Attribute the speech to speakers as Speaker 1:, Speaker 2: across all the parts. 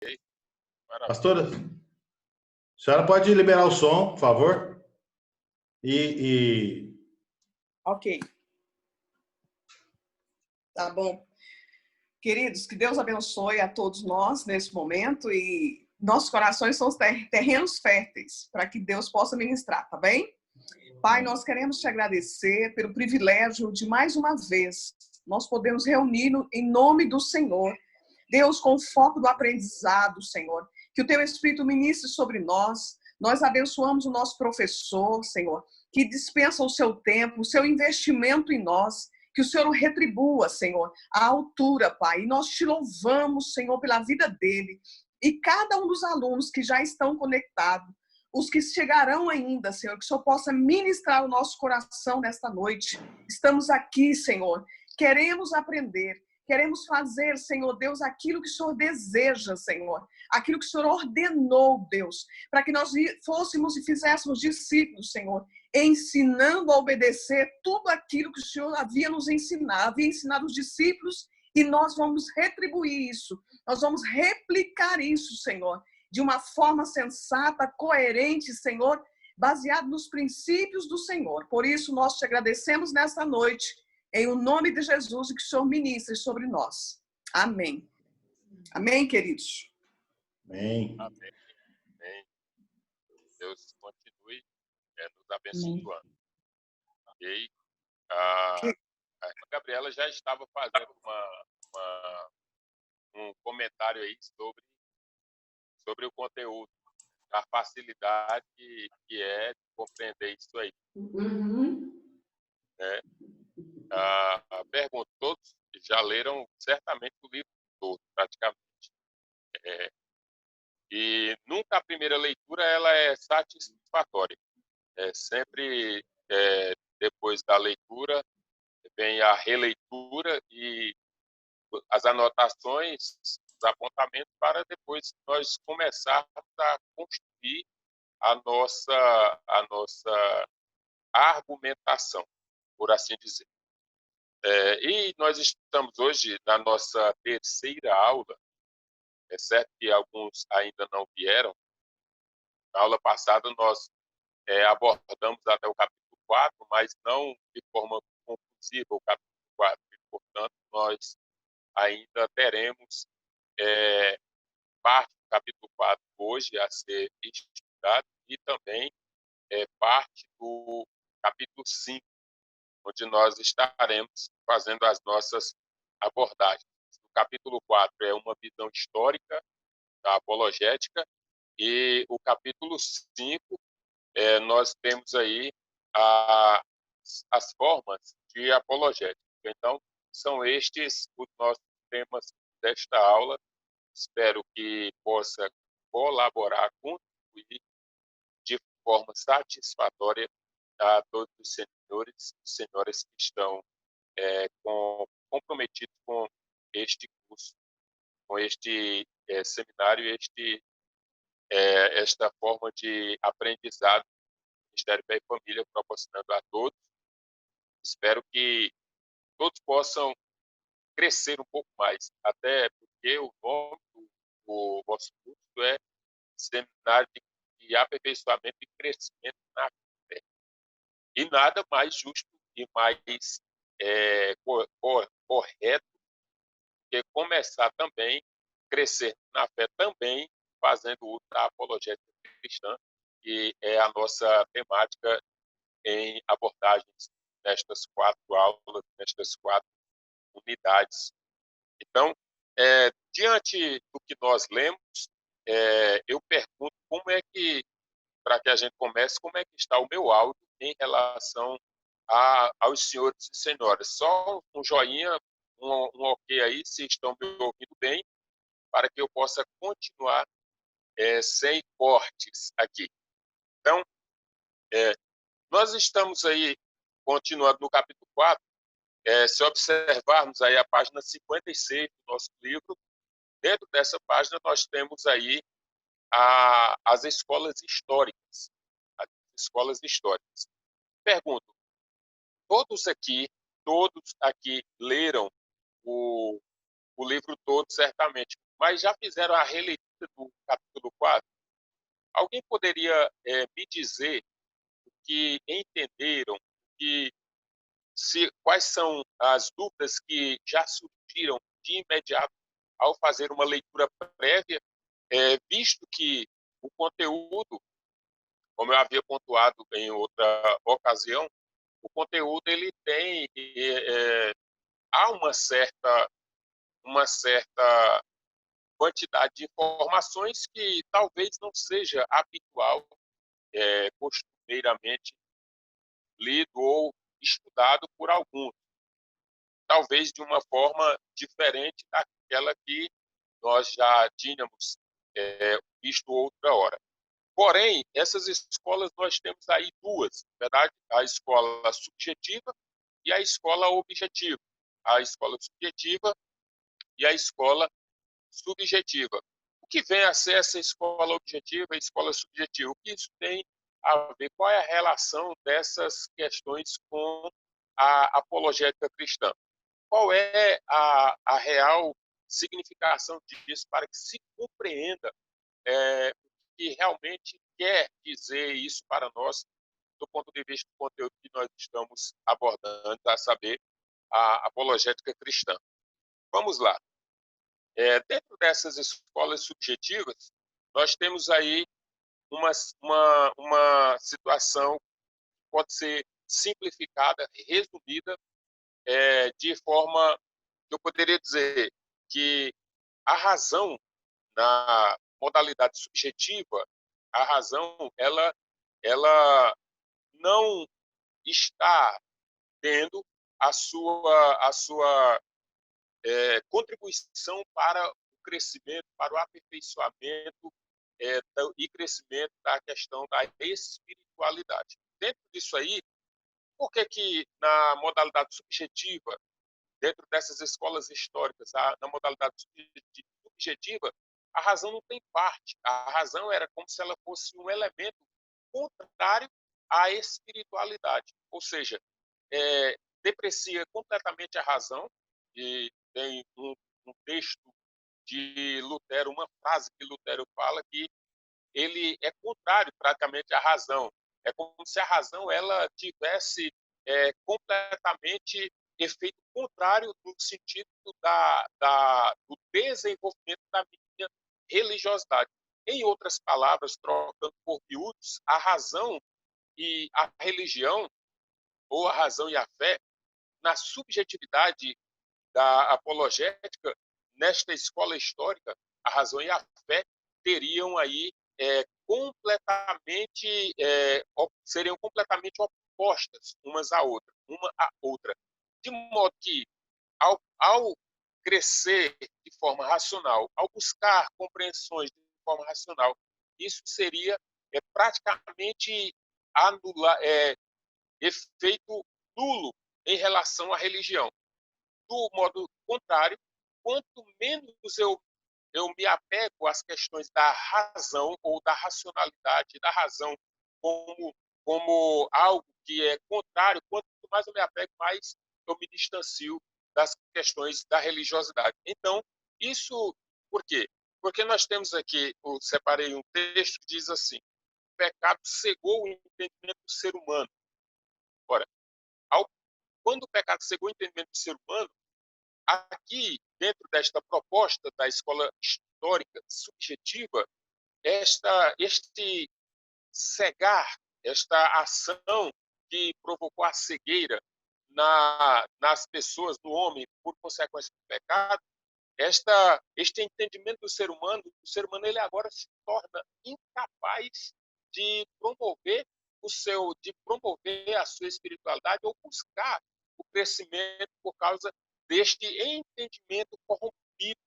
Speaker 1: Maravilha.
Speaker 2: Pastora, a senhora pode liberar o som, por favor? E...
Speaker 3: Ok. Tá bom. Queridos, que Deus abençoe a todos nós nesse momento e nossos corações são os terrenos férteis para que Deus possa ministrar, tá bem? Pai, nós queremos te agradecer pelo privilégio de mais uma vez nós podemos reunir em nome do Senhor. Deus, com o foco do aprendizado, Senhor, que o teu Espírito ministre sobre nós. Nós abençoamos o nosso professor, Senhor, que dispensa o seu tempo, o seu investimento em nós. Que o Senhor o retribua, Senhor, à altura, Pai. E nós te louvamos, Senhor, pela vida dele. E cada um dos alunos que já estão conectados, os que chegarão ainda, Senhor, que o Senhor possa ministrar o nosso coração nesta noite. Estamos aqui, Senhor, queremos aprender, queremos fazer, Senhor Deus, aquilo que o Senhor deseja, Senhor, aquilo que o Senhor ordenou, Deus, para que nós fôssemos e fizéssemos discípulos, Senhor, ensinando a obedecer tudo aquilo que o Senhor havia ensinado os discípulos, e nós vamos retribuir isso, nós vamos replicar isso, Senhor, de uma forma sensata, coerente, Senhor, baseado nos princípios do Senhor. Por isso, nós te agradecemos nesta noite, em o nome de Jesus, e que o Senhor ministre sobre nós. Amém. Amém, queridos?
Speaker 2: Amém.
Speaker 1: Amém. Amém. Deus continue nos abençoando. Ok? A irmã Gabriela já estava fazendo um comentário aí sobre o conteúdo, a facilidade que é de compreender isso aí. Né? Pergunto, todos já leram certamente o livro todo, praticamente. E nunca a primeira leitura ela é satisfatória. Sempre depois da leitura vem a releitura e as anotações, os apontamentos, para depois nós começarmos a construir a nossa argumentação, por assim dizer. E nós estamos hoje na nossa terceira aula. É certo que alguns ainda não vieram. Na aula passada nós abordamos até o capítulo 4, mas não de forma conclusiva o capítulo 4. E, portanto, nós ainda teremos parte do capítulo 4 hoje a ser estudado e também parte do capítulo 5, onde nós estaremos fazendo as nossas abordagens. O capítulo 4 é uma visão histórica da apologética e o capítulo 5 nós temos aí as formas de apologética. Então, são estes os nossos temas desta aula. Espero que possa colaborar, contribuir de forma satisfatória a todos os senhores e senhoras que estão comprometidos com este curso, com este seminário, esta forma de aprendizado do Ministério Fé e Família proporcionando a todos. Espero que todos possam crescer um pouco mais, até porque o nome do nosso curso é Seminário de Aperfeiçoamento e Crescimento na Fé. E nada mais justo e mais correto que começar também, crescer na fé também, fazendo uso da apologética cristã, que é a nossa temática em abordagens nestas 4 aulas, nestas 4 unidades. Então, diante do que nós lemos, eu pergunto como é que, para que a gente comece, como é que está o meu áudio em relação aos senhores e senhoras. Só um joinha, um ok aí, se estão me ouvindo bem, para que eu possa continuar sem cortes aqui. Então, nós estamos aí, continuando no capítulo 4, se observarmos aí a página 56 do nosso livro, dentro dessa página nós temos aí as escolas históricas. As escolas históricas. Pergunto, todos aqui leram o livro todo, certamente, mas já fizeram a releitura do capítulo 4, alguém poderia me dizer que entenderam, que quais são as dúvidas que já surgiram de imediato ao fazer uma leitura prévia, visto que o conteúdo, como eu havia pontuado em outra ocasião, o conteúdo ele tem há uma certa quantidade de informações que talvez não seja habitual, costumeiramente lido ou estudado por alguns, talvez de uma forma diferente daquela que nós já tínhamos visto outra hora. Porém, essas escolas nós temos aí duas, na verdade, a escola subjetiva e a escola objetiva. A escola subjetiva e a escola subjetiva. O que vem a ser essa escola objetiva e escola subjetiva? O que isso tem a ver? Qual é a relação dessas questões com a apologética cristã? Qual é a real significação disso para que se compreenda o que realmente quer dizer isso para nós, do ponto de vista do conteúdo que nós estamos abordando, a saber, a apologética cristã? Vamos lá. Dentro dessas escolas subjetivas, nós temos aí uma situação que pode ser simplificada, resumida, de forma que eu poderia dizer que a razão na modalidade subjetiva, a razão ela não está tendo a sua contribuição para o crescimento, para o aperfeiçoamento e crescimento da questão da espiritualidade. Dentro disso aí, por que na modalidade subjetiva, dentro dessas escolas históricas, na modalidade subjetiva, a razão não tem parte. A razão era como se ela fosse um elemento contrário à espiritualidade. Ou seja, deprecia completamente a razão, e tem um texto de Lutero, uma frase que Lutero fala que ele é contrário praticamente à razão. É como se a razão ela tivesse completamente efeito contrário no sentido do desenvolvimento da minha religiosidade. Em outras palavras, trocando por miúdos, a razão e a religião, ou a razão e a fé, na subjetividade da apologética, nesta escola histórica, a razão e a fé teriam aí seriam completamente opostas umas à outra, uma à outra, de modo que ao crescer de forma racional, ao buscar compreensões de forma racional, isso seria praticamente efeito nulo em relação à religião. Do modo contrário, quanto menos eu me apego às questões da razão ou da racionalidade, da razão como algo que é contrário, quanto mais eu me apego, mais eu me distancio das questões da religiosidade. Então, isso por quê? Porque nós temos aqui, eu separei um texto que diz assim: o pecado cegou o entendimento do ser humano. Ora, quando o pecado cegou o entendimento do ser humano, aqui, dentro desta proposta da escola histórica subjetiva, este cegar, esta ação que provocou a cegueira nas pessoas, no homem, por consequência do pecado, este entendimento do ser humano ele agora se torna incapaz de promover a sua espiritualidade ou buscar o crescimento por causa deste entendimento corrompido,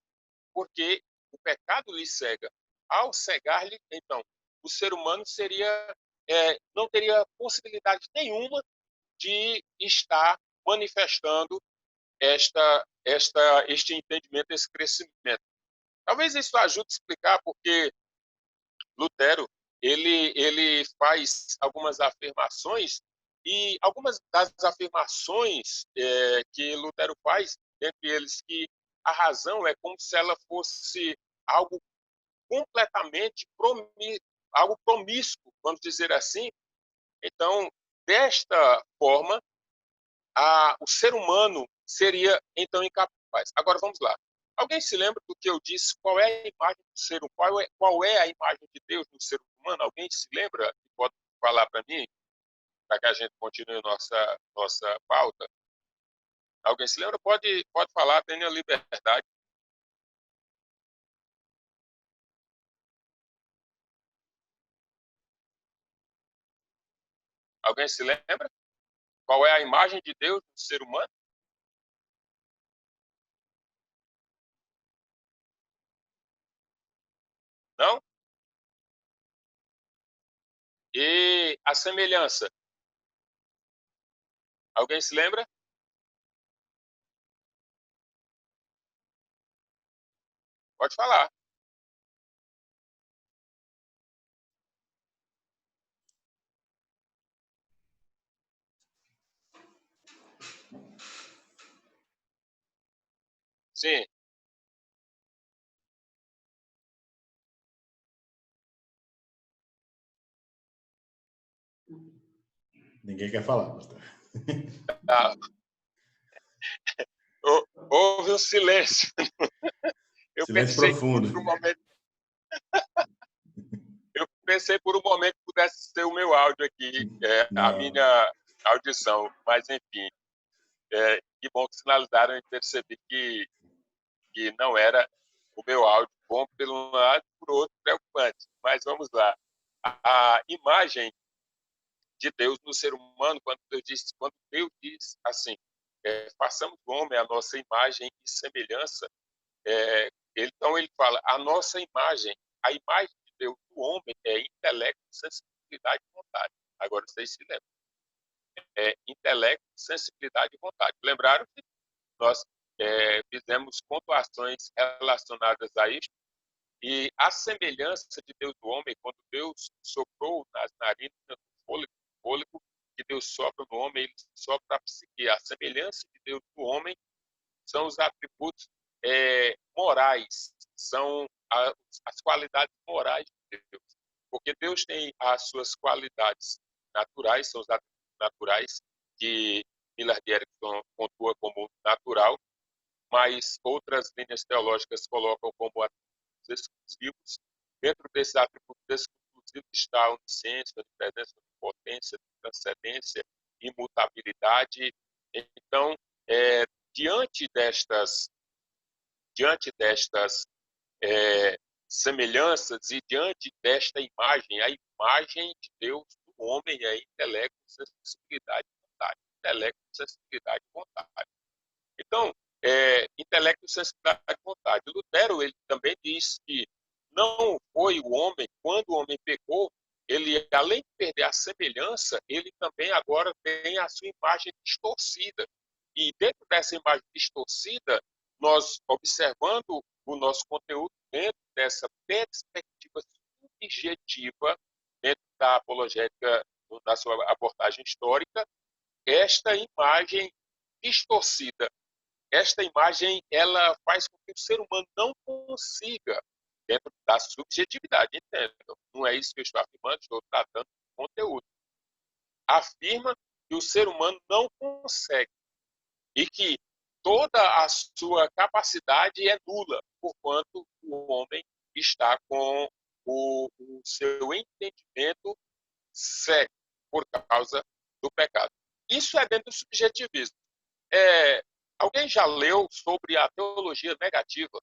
Speaker 1: porque o pecado lhe cega. Ao cegar-lhe, então, o ser humano não teria possibilidade nenhuma de estar manifestando este entendimento, esse crescimento. Talvez isso ajude a explicar porque Lutero ele faz algumas afirmações, e algumas das afirmações que Lutero faz, dentre eles que a razão é como se ela fosse algo completamente algo promíscuo, vamos dizer assim. Então, desta forma, o ser humano seria, então, incapaz. Agora, vamos lá. Alguém se lembra do que eu disse? Qual é a imagem do ser humano? Qual é a imagem de Deus no ser humano? Alguém se lembra? Pode falar para mim, para que a gente continue nossa pauta? Alguém se lembra? Pode falar, tenha liberdade. Alguém se lembra? Qual é a imagem de Deus no ser humano? Não? E a semelhança? Alguém se lembra? Pode falar. Sim.
Speaker 2: Ninguém quer falar, pastor.
Speaker 1: Tá. Houve um silêncio. Eu
Speaker 2: Silêncio
Speaker 1: pensei
Speaker 2: profundo.
Speaker 1: por um momento, que pudesse ser o meu áudio aqui, a
Speaker 2: Não.
Speaker 1: minha audição, mas enfim, que bom que sinalizaram e percebi que não era o meu áudio, bom por um lado, por outro preocupante. Mas vamos lá. A imagem de Deus no ser humano, quando Deus diz assim, façamos o homem a nossa imagem e semelhança, então ele fala, a imagem de Deus do homem é intelecto, sensibilidade e vontade. Agora vocês se lembram. Intelecto, sensibilidade e vontade. Lembraram que nós fizemos pontuações relacionadas a isso, e a semelhança de Deus do homem, quando Deus soprou nas narinas do fôlego que Deus sopra no homem, ele sopra a psique. A semelhança de Deus do homem são os atributos morais, são as qualidades morais de Deus. Porque Deus tem as suas qualidades naturais, são os atributos naturais, que Miller Erickson pontua como natural, mas outras linhas teológicas colocam como atributos exclusivos. Dentro desses atributos exclusivos está a onisciência, a presença, a potência, a transcendência, imutabilidade. Então, diante destas semelhanças e diante desta imagem, a imagem de Deus do homem é intelecto, sensibilidade e vontade. Intelecto, sensibilidade e vontade. Então, intelecto, sensibilidade e vontade. Lutero ele também diz que não foi o homem, quando o homem pecou, ele, além de perder a semelhança, ele também agora tem a sua imagem distorcida. E dentro dessa imagem distorcida, nós observando o nosso conteúdo dentro dessa perspectiva subjetiva, dentro da apologética, da sua abordagem histórica, esta imagem distorcida, esta imagem, ela faz com que o ser humano não consiga, dentro da subjetividade, entendam? Não é isso que eu estou afirmando, estou tratando do conteúdo. Afirma que o ser humano não consegue e que toda a sua capacidade é nula, porquanto o homem está com o seu entendimento cego por causa do pecado. Isso é dentro do subjetivismo. Alguém já leu sobre a teologia negativa?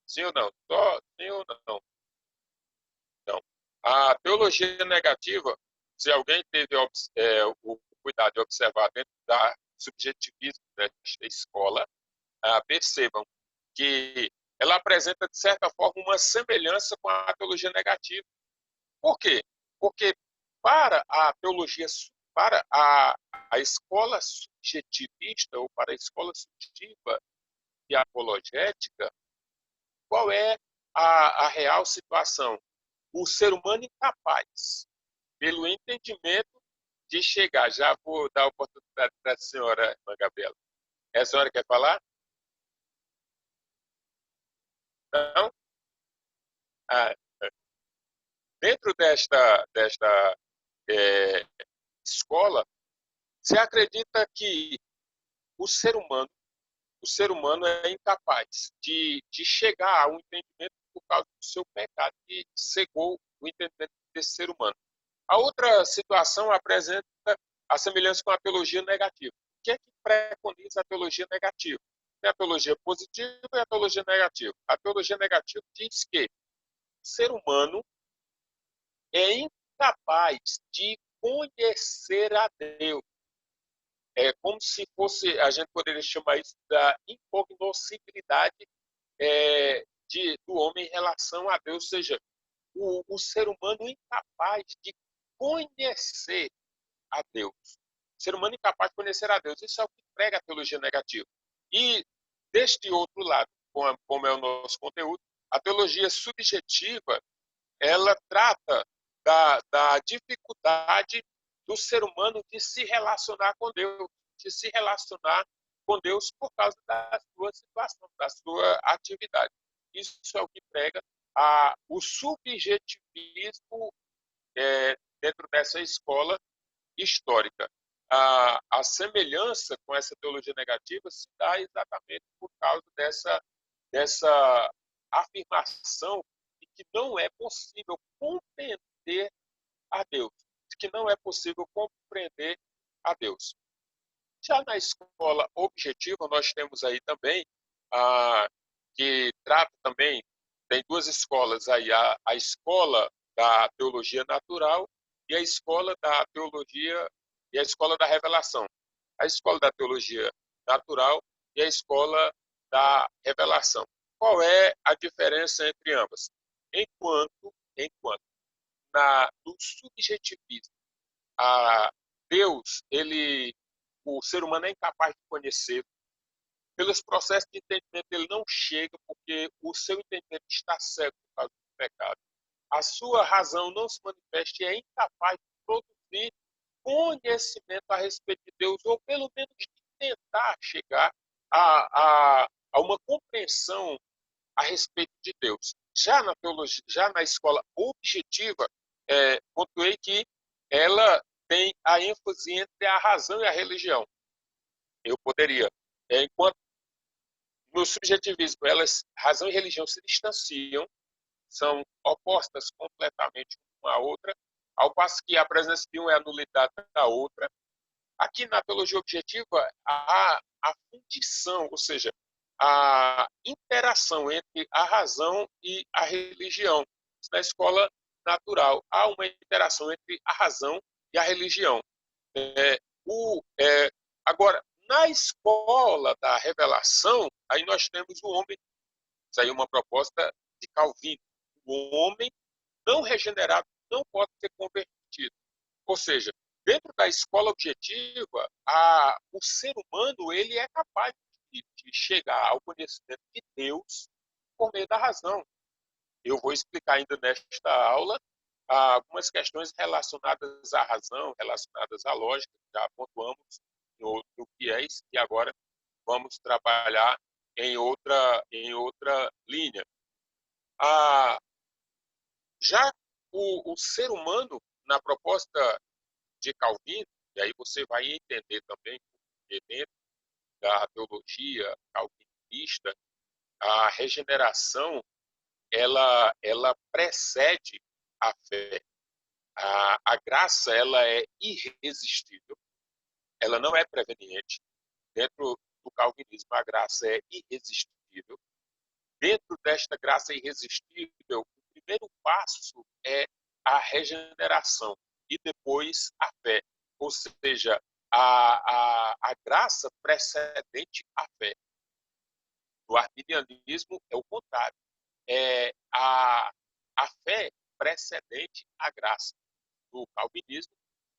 Speaker 1: Sim ou não? Só sim ou não? Não. A teologia negativa, se alguém teve o cuidado de observar dentro da subjetivismo desta escola, percebam que ela apresenta, de certa forma, uma semelhança com a teologia negativa. Por quê? Porque para a teologia, para a escola subjetivista ou para a escola subjetiva e apologética, qual é a real situação? O ser humano incapaz, pelo entendimento, de chegar. Já vou dar a oportunidade para a senhora, irmã Gabriela. A senhora quer falar? Então, ah, dentro desta é, escola, se acredita que o ser humano, o ser humano é incapaz de chegar a um entendimento por causa do seu pecado que cegou o entendimento desse ser humano. A outra situação apresenta a semelhança com a teologia negativa. O que é que preconiza a teologia negativa? Tem a teologia positiva e a teologia negativa. A teologia negativa diz que o ser humano é incapaz de conhecer a Deus. É como se fosse, a gente poderia chamar isso da incognoscibilidade do homem em relação a Deus, ou seja, o ser humano incapaz de conhecer a Deus. O ser humano incapaz de conhecer a Deus. Isso é o que prega a teologia negativa. E, deste outro lado, como é o nosso conteúdo, a teologia subjetiva, ela trata da dificuldade do ser humano de se relacionar com Deus, de se relacionar com Deus por causa da sua situação, da sua atividade. Isso é o que prega o subjetivismo dentro dessa escola histórica. A semelhança com essa teologia negativa se dá exatamente por causa dessa afirmação de que não é possível compreender a Deus, de que não é possível compreender a Deus. Já na escola objetiva, nós temos aí também, que trata também, tem duas escolas aí, a escola da teologia natural e a escola da teologia e a escola da revelação. A escola da teologia natural e a escola da revelação. Qual é a diferença entre ambas? Enquanto no subjetivismo, Deus, o ser humano é incapaz de conhecer. Pelos processos de entendimento, ele não chega porque o seu entendimento está cego por causa do pecado. A sua razão não se manifesta e é incapaz de produzir conhecimento a respeito de Deus, ou pelo menos de tentar chegar a uma compreensão a respeito de Deus. Já na teologia, já na escola objetiva, pontuei que ela tem a ênfase entre a razão e a religião. Eu poderia, enquanto no subjetivismo, razão e religião se distanciam, são opostas completamente uma à outra, ao passo que a presença de um é a nulidade da outra. Aqui na teologia objetiva, há a fundição, ou seja, a interação entre a razão e a religião. Na escola natural, há uma interação entre a razão e a religião. Agora, na escola da revelação, aí nós temos o homem, isso aí é uma proposta de Calvino. O homem não regenerado não pode ser convertido. Ou seja, dentro da escola objetiva, o ser humano ele é capaz de chegar ao conhecimento de Deus por meio da razão. Eu vou explicar ainda nesta aula algumas questões relacionadas à razão, relacionadas à lógica, já pontuamos no viés, e agora vamos trabalhar em outra linha. Já o ser humano, na proposta de Calvino, e aí você vai entender também que dentro da teologia calvinista, a regeneração ela precede a fé. A graça ela é irresistível, ela não é preveniente. Dentro do calvinismo, a graça é irresistível. Dentro desta graça irresistível, o primeiro passo é a regeneração e depois a fé. Ou seja, a graça precedente à fé. No arminianismo é o contrário. É a fé precedente à graça. No calvinismo,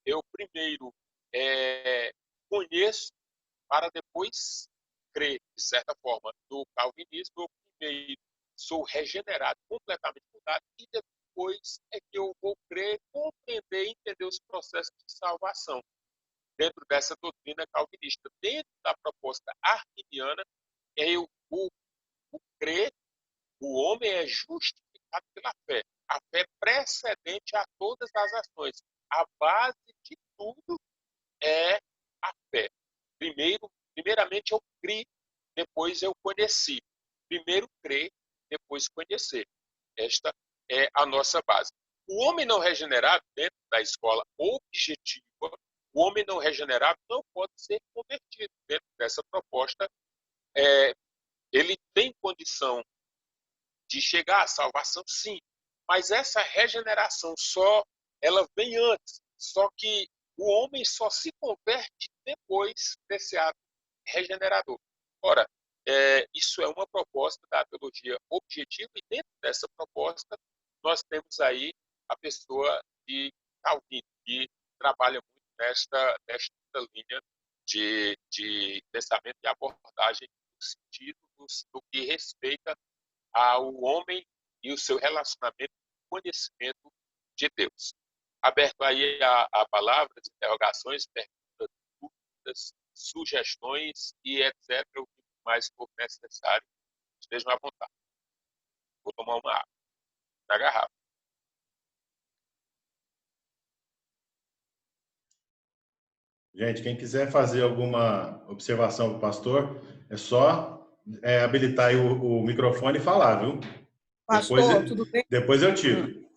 Speaker 1: eu primeiro conheço para depois crer, de certa forma. No calvinismo, eu primeiro sou regenerado, completamente mudado, e depois é que eu vou crer, compreender e entender os processos de salvação. Dentro dessa doutrina calvinista, dentro da proposta arminiana, o crer O homem é justificado pela fé. A fé precedente a todas as ações. A base de tudo é a fé. Primeiramente eu criei, depois eu conheci. Primeiro crer, depois conhecer. Esta é a nossa base. O homem não regenerado, dentro da escola objetiva, o homem não regenerado não pode ser convertido. Dentro dessa proposta, ele tem condição de chegar à salvação, sim. Mas essa regeneração ela vem antes. Só que o homem só se converte depois desse ato regenerador. Ora, isso é uma proposta da teologia objetiva, e dentro dessa proposta nós temos aí a pessoa de Calvino, que trabalha muito nesta linha de pensamento e abordagem no sentido do que respeita ao homem e o seu relacionamento com o conhecimento de Deus. Aberto aí a palavras, interrogações, perguntas, dúvidas, sugestões e etc. O que mais for necessário, estejam à vontade. Vou tomar uma água na garrafa.
Speaker 2: Gente, quem quiser fazer alguma observação para o pastor, é só habilitar aí o microfone e falar, viu?
Speaker 3: Pastor, tudo bem?
Speaker 2: Depois eu tiro.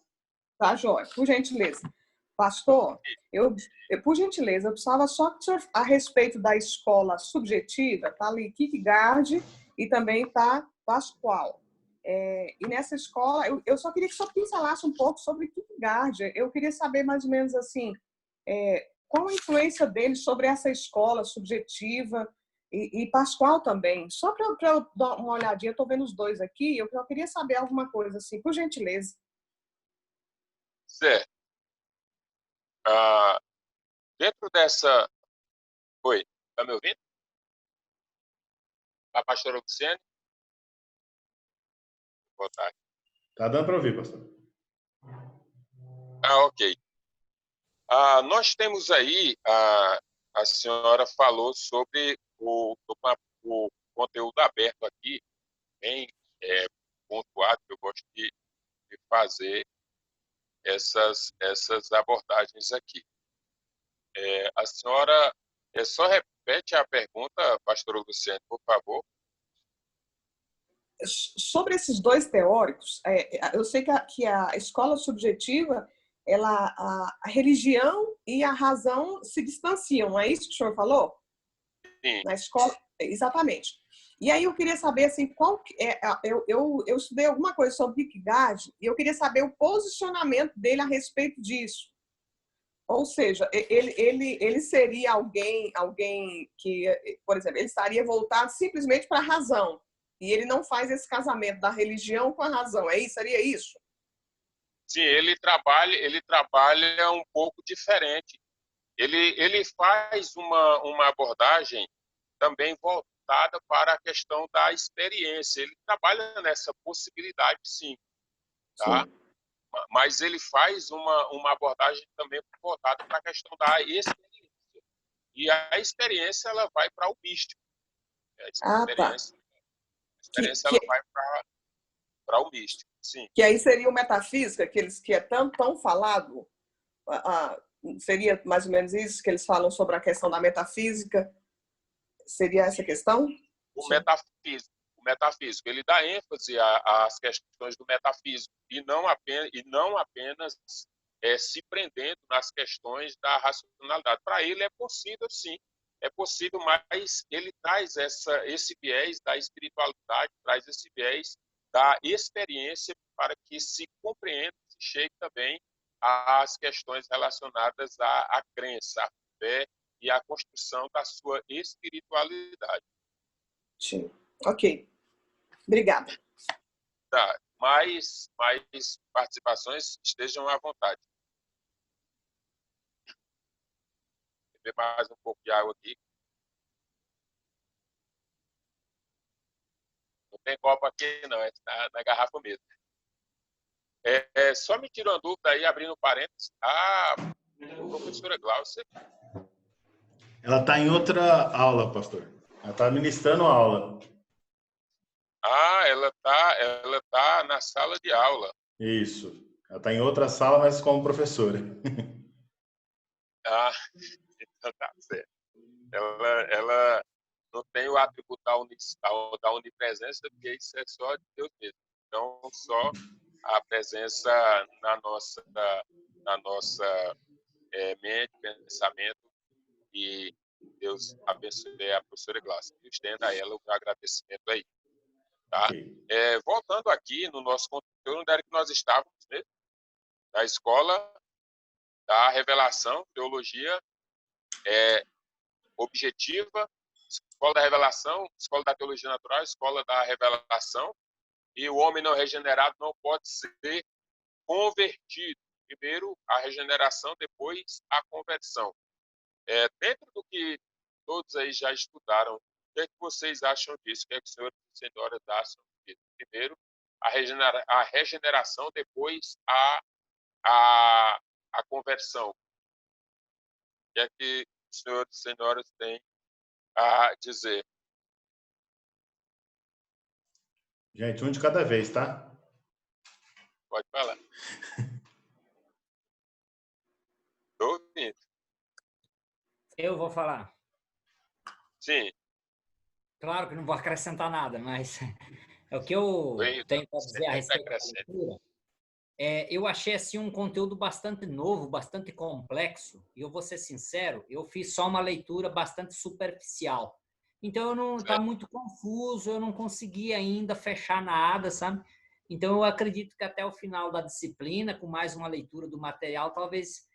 Speaker 3: Tá, jóia. Por gentileza. Pastor, por gentileza, eu precisava só que o senhor, a respeito da escola subjetiva, tá ali Kierkegaard e também tá Pascoal. E nessa escola, eu só queria que o senhor pincelasse um pouco sobre Kierkegaard. Eu queria saber mais ou menos assim, qual a influência dele sobre essa escola subjetiva e Pascoal também. Só para eu dar uma olhadinha, eu estou vendo os dois aqui, eu queria saber alguma coisa assim, por gentileza.
Speaker 1: Certo. Dentro dessa... Oi, está me ouvindo? A pastora Luciane? Boa tarde.
Speaker 2: Tá dando para ouvir, pastor.
Speaker 1: Ok. Nós temos aí, a senhora falou sobre o conteúdo aberto aqui, bem pontuado, que eu gosto de fazer essas abordagens aqui. A senhora só repete a pergunta, pastor Luciano, por favor.
Speaker 3: Sobre esses dois teóricos, eu sei que a escola subjetiva, a religião e a razão se distanciam, não é isso que o senhor falou?
Speaker 1: Sim.
Speaker 3: Na escola, exatamente. E aí eu queria saber, assim, eu estudei alguma coisa sobre Kierkegaard e eu queria saber o posicionamento dele a respeito disso. Ou seja, ele seria alguém que, por exemplo, ele estaria voltado simplesmente para a razão. E ele não faz esse casamento da religião com a razão. Seria isso?
Speaker 1: Sim, ele trabalha um pouco diferente. Ele faz uma abordagem também voltada para a questão da experiência. Ele trabalha nessa possibilidade, sim. Tá? Sim. Mas ele faz uma abordagem também voltada para a questão da experiência. E a experiência ela vai para o místico. A experiência ela vai para o místico, sim.
Speaker 3: Que aí seria o metafísica, que é tão falado. Seria mais ou menos isso que eles falam sobre a questão da metafísica? Seria essa questão?
Speaker 1: O metafísico, ele dá ênfase às questões do metafísico e não apenas se prendendo nas questões da racionalidade. Para ele é possível, sim, é possível, mas ele traz esse viés da espiritualidade, traz esse viés da experiência para que se compreenda, se chegue também às questões relacionadas à crença, à fé e à construção da sua espiritualidade.
Speaker 3: Sim. Ok. Obrigada.
Speaker 1: Tá. Mais participações, estejam à vontade. Vou beber mais um pouco de água aqui. Não tem copo aqui, não, é na garrafa mesmo. Só me tira uma dúvida aí, abrindo parênteses. A professora Glaucia.
Speaker 2: Ela está em outra aula, pastor. Ela está ministrando a aula.
Speaker 1: Ela tá na sala de aula.
Speaker 2: Isso. Ela está em outra sala, mas como professora.
Speaker 1: Ah, então tá certo. Ela não tem o atributo da onipresença, porque isso é só de Deus mesmo. Então, só a presença na nossa mente, pensamento, e Deus abençoe a professora Glácia. E estenda a ela o meu agradecimento aí. Tá?
Speaker 2: Ok.
Speaker 1: Voltando aqui no nosso conteúdo, onde era que nós estávamos mesmo? Na escola da revelação, teologia objetiva, escola da revelação, escola da teologia natural, escola da revelação, e o homem não regenerado não pode ser convertido. Primeiro a regeneração, depois a conversão. Dentro do que todos aí já estudaram, o que é que vocês acham disso? O que é que os senhores e senhoras acham disso? Primeiro a regeneração, depois a conversão. O que é que os senhores e senhoras têm a dizer?
Speaker 2: Gente, um de cada vez, tá?
Speaker 1: Pode falar. Estou ouvindo.
Speaker 4: Eu vou falar.
Speaker 1: Sim.
Speaker 4: Claro que não vou acrescentar nada, mas é o que eu tenho para dizer a respeito da leitura. Eu achei assim um conteúdo bastante novo, bastante complexo, e eu vou ser sincero, eu fiz só uma leitura bastante superficial. Então eu não está muito confuso, eu não consegui ainda fechar nada, sabe? Então eu acredito que até o final da disciplina, com mais uma leitura do material, talvez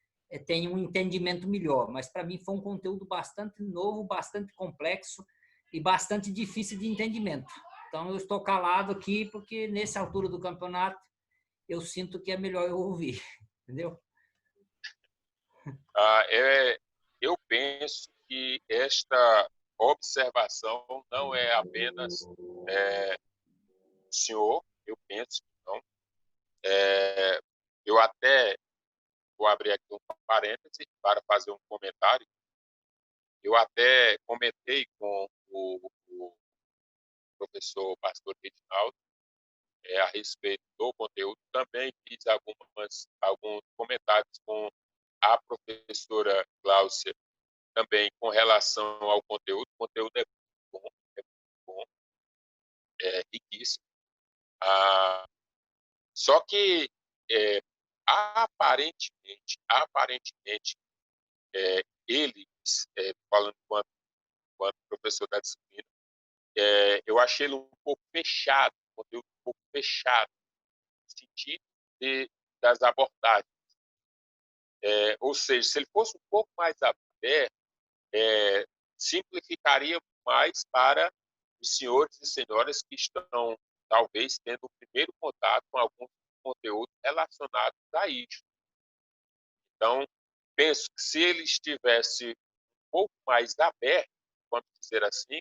Speaker 4: tenha um entendimento melhor. Mas para mim foi um conteúdo bastante novo, bastante complexo e bastante difícil de entendimento. Então eu estou calado aqui porque nessa altura do campeonato eu sinto que é melhor eu ouvir, entendeu?
Speaker 1: Eu penso que esta observação não é apenas senhor, eu penso que não. Eu até vou abrir aqui um parêntese para fazer um comentário. Eu até comentei com o professor pastor Reginaldo a respeito do conteúdo. Também fiz alguns comentários com a professora Gláucia, também com relação ao conteúdo. O conteúdo é bom, é riquíssimo. Só que, aparentemente ele, falando quanto professor da disciplina, eu achei ele um pouco fechado, um conteúdo um pouco fechado, no sentido das abordagens. Ou seja, se ele fosse um pouco mais aberto, simplificaria mais para os senhores e senhoras que estão, talvez, tendo o primeiro contato com algum conteúdo relacionado a isso. Então, penso que se ele estivesse um pouco mais aberto, vamos dizer assim,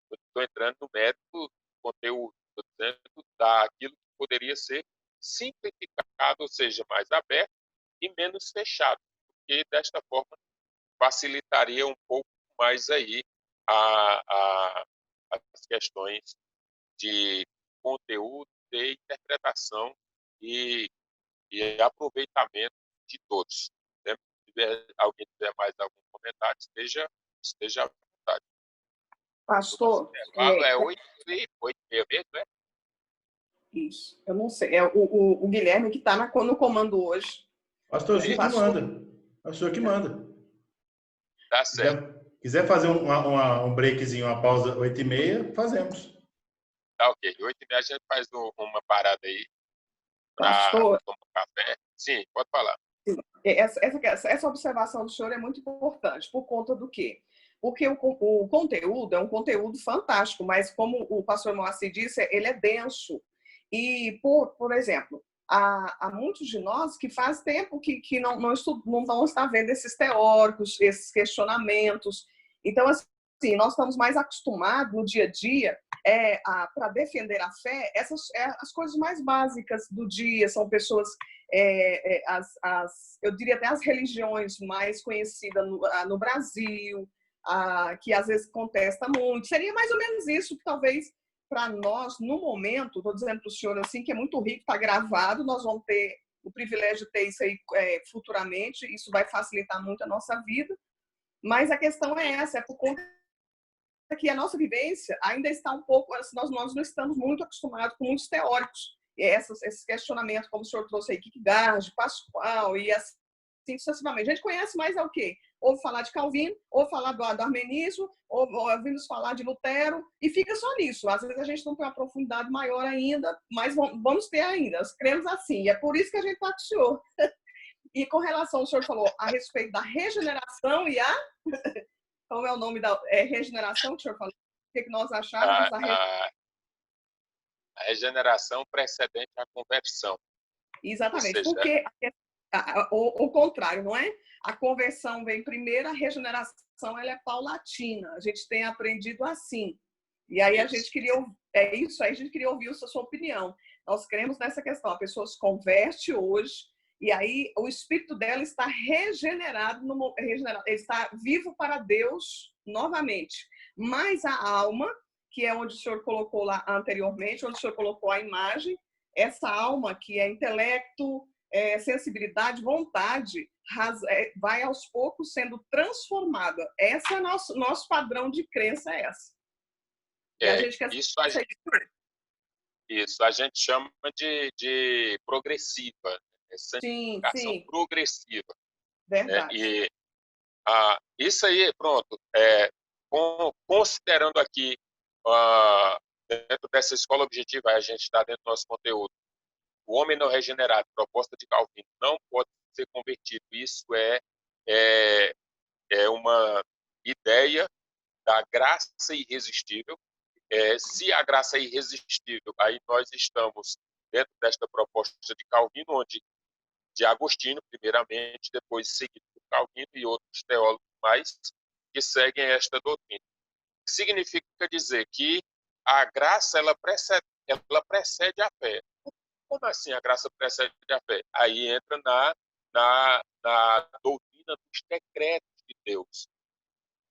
Speaker 1: eu estou entrando no mérito do conteúdo, estou dizendo daquilo que poderia ser simplificado, ou seja, mais aberto e menos fechado, porque desta forma facilitaria um pouco mais aí as questões de conteúdo, de interpretação e aproveitamento de todos. Se alguém tiver mais algum comentário, esteja à vontade.
Speaker 3: Pastor,
Speaker 1: É 8h30 mesmo, né?
Speaker 3: Isso, eu não sei. O Guilherme que está no comando hoje.
Speaker 2: Pastor, o senhor que manda. É o senhor que manda.
Speaker 1: Tá certo.
Speaker 2: Quiser fazer um breakzinho, uma pausa 8h30, fazemos.
Speaker 1: Tá ok. 8h30 a gente faz uma parada aí para tomar um café. Sim, pode falar.
Speaker 3: Essa observação do senhor é muito importante. Por conta do quê? Porque o conteúdo é um conteúdo fantástico, mas como o pastor Moacir disse, ele é denso. E, por exemplo, há muitos de nós que faz tempo que não vão estar vendo esses teóricos, esses questionamentos. Então, assim, nós estamos mais acostumados no dia a dia para defender a fé, as coisas mais básicas do dia, são pessoas, eu diria até as religiões mais conhecidas no Brasil, que às vezes contesta muito. Seria mais ou menos isso que talvez para nós, no momento, estou dizendo para o senhor assim, que é muito rico, está gravado, nós vamos ter o privilégio de ter isso aí futuramente, isso vai facilitar muito a nossa vida, mas a questão é essa, é por conta que a nossa vivência ainda está um pouco, nós não estamos muito acostumados com muitos teóricos, e esses questionamentos, como o senhor trouxe aí, Kierkegaard, Pascoal, e assim sucessivamente. A gente conhece mais o quê? Ouve falar de Calvino, ouve falar do armenismo, ouvimos falar de Lutero, e fica só nisso. Às vezes a gente não tem uma profundidade maior ainda, mas vamos ter ainda. Nós cremos assim, e é por isso que a gente está com o senhor. E com relação, o senhor falou a respeito da regeneração e a... Qual é o nome da regeneração que o senhor falou? O que nós achávamos da regeneração?
Speaker 1: A regeneração precedente à conversão.
Speaker 3: Exatamente,
Speaker 1: Ou seja,
Speaker 3: porque o contrário, não é? A conversão vem primeiro, a regeneração ela é paulatina. A gente tem aprendido assim. E aí a gente queria a gente queria ouvir a sua opinião. Nós cremos nessa questão. A pessoa se converte hoje e aí o espírito dela está regenerado, está vivo para Deus novamente. Mas a alma, que é onde o senhor colocou lá anteriormente, onde o senhor colocou a imagem, essa alma que é intelecto, sensibilidade, vontade, vai aos poucos sendo transformada. Esse é nosso padrão de crença, é essa. E a gente quer
Speaker 1: isso a gente chama de progressiva, santificação progressiva.
Speaker 3: Verdade.
Speaker 1: E isso aí, pronto, considerando aqui, dentro dessa escola objetiva, a gente está dentro do nosso conteúdo, o homem não regenerado, proposta de Calvino, não pode ser convertido. Isso é uma ideia da graça irresistível. Se a graça é irresistível, aí nós estamos dentro desta proposta de Calvino, onde de Agostinho, primeiramente, depois seguido por Calvino e outros teólogos mais que seguem esta doutrina. Significa dizer que a graça ela precede a fé. Como assim a graça precede a fé? Aí entra na doutrina dos decretos de Deus.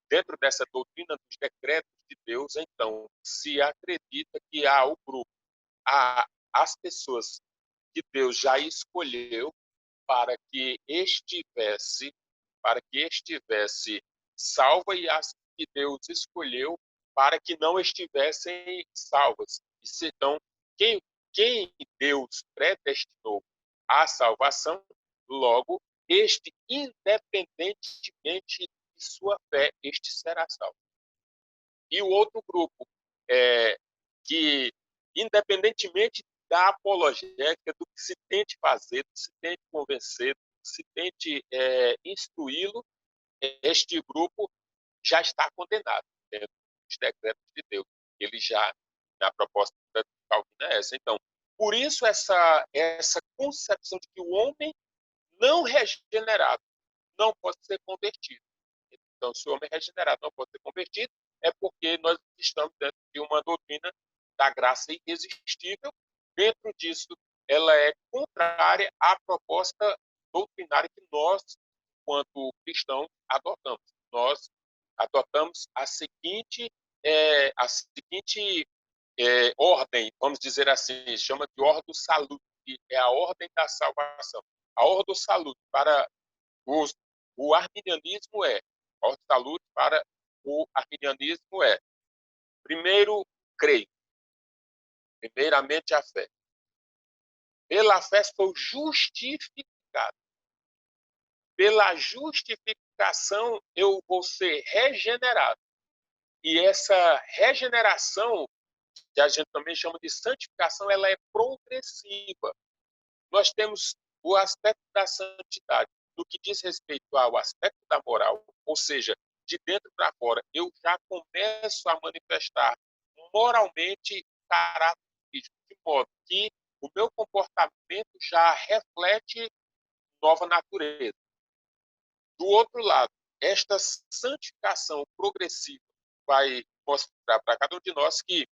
Speaker 1: Dentro dessa doutrina dos decretos de Deus, então, se acredita que há o grupo, as pessoas que Deus já escolheu para que estivesse salva e as que Deus escolheu para que não estivessem salvas. Então, quem Deus predestinou à salvação, logo, este, independentemente de sua fé, este será salvo. E o outro grupo, que, independentemente da apologética, do que se tente fazer, do que se tente convencer, do que se tente instruí-lo, este grupo já está condenado dentro dos decretos de Deus. Ele já, na proposta de Calvino, é essa. Então, por isso essa concepção de que o homem não regenerado não pode ser convertido. Então, se o homem regenerado não pode ser convertido, é porque nós estamos dentro de uma doutrina da graça irresistível. Dentro disso, ela é contrária à proposta doutrinária que nós, enquanto cristãos, adotamos. Nós adotamos a seguinte ordem, vamos dizer assim, chama de Ordo Salutis, que é a ordem da salvação. A Ordo Salutis para o arminianismo Ordo Salutis para o arminianismo primeiro, creio. Primeiramente, a fé. Pela fé sou justificado. Pela justificação, eu vou ser regenerado. E essa regeneração, que a gente também chama de santificação, ela é progressiva. Nós temos o aspecto da santidade. No que diz respeito ao aspecto da moral, ou seja, de dentro para fora, eu já começo a manifestar moralmente caráter de modo que o meu comportamento já reflete nova natureza. Do outro lado, esta santificação progressiva vai mostrar para cada um de nós que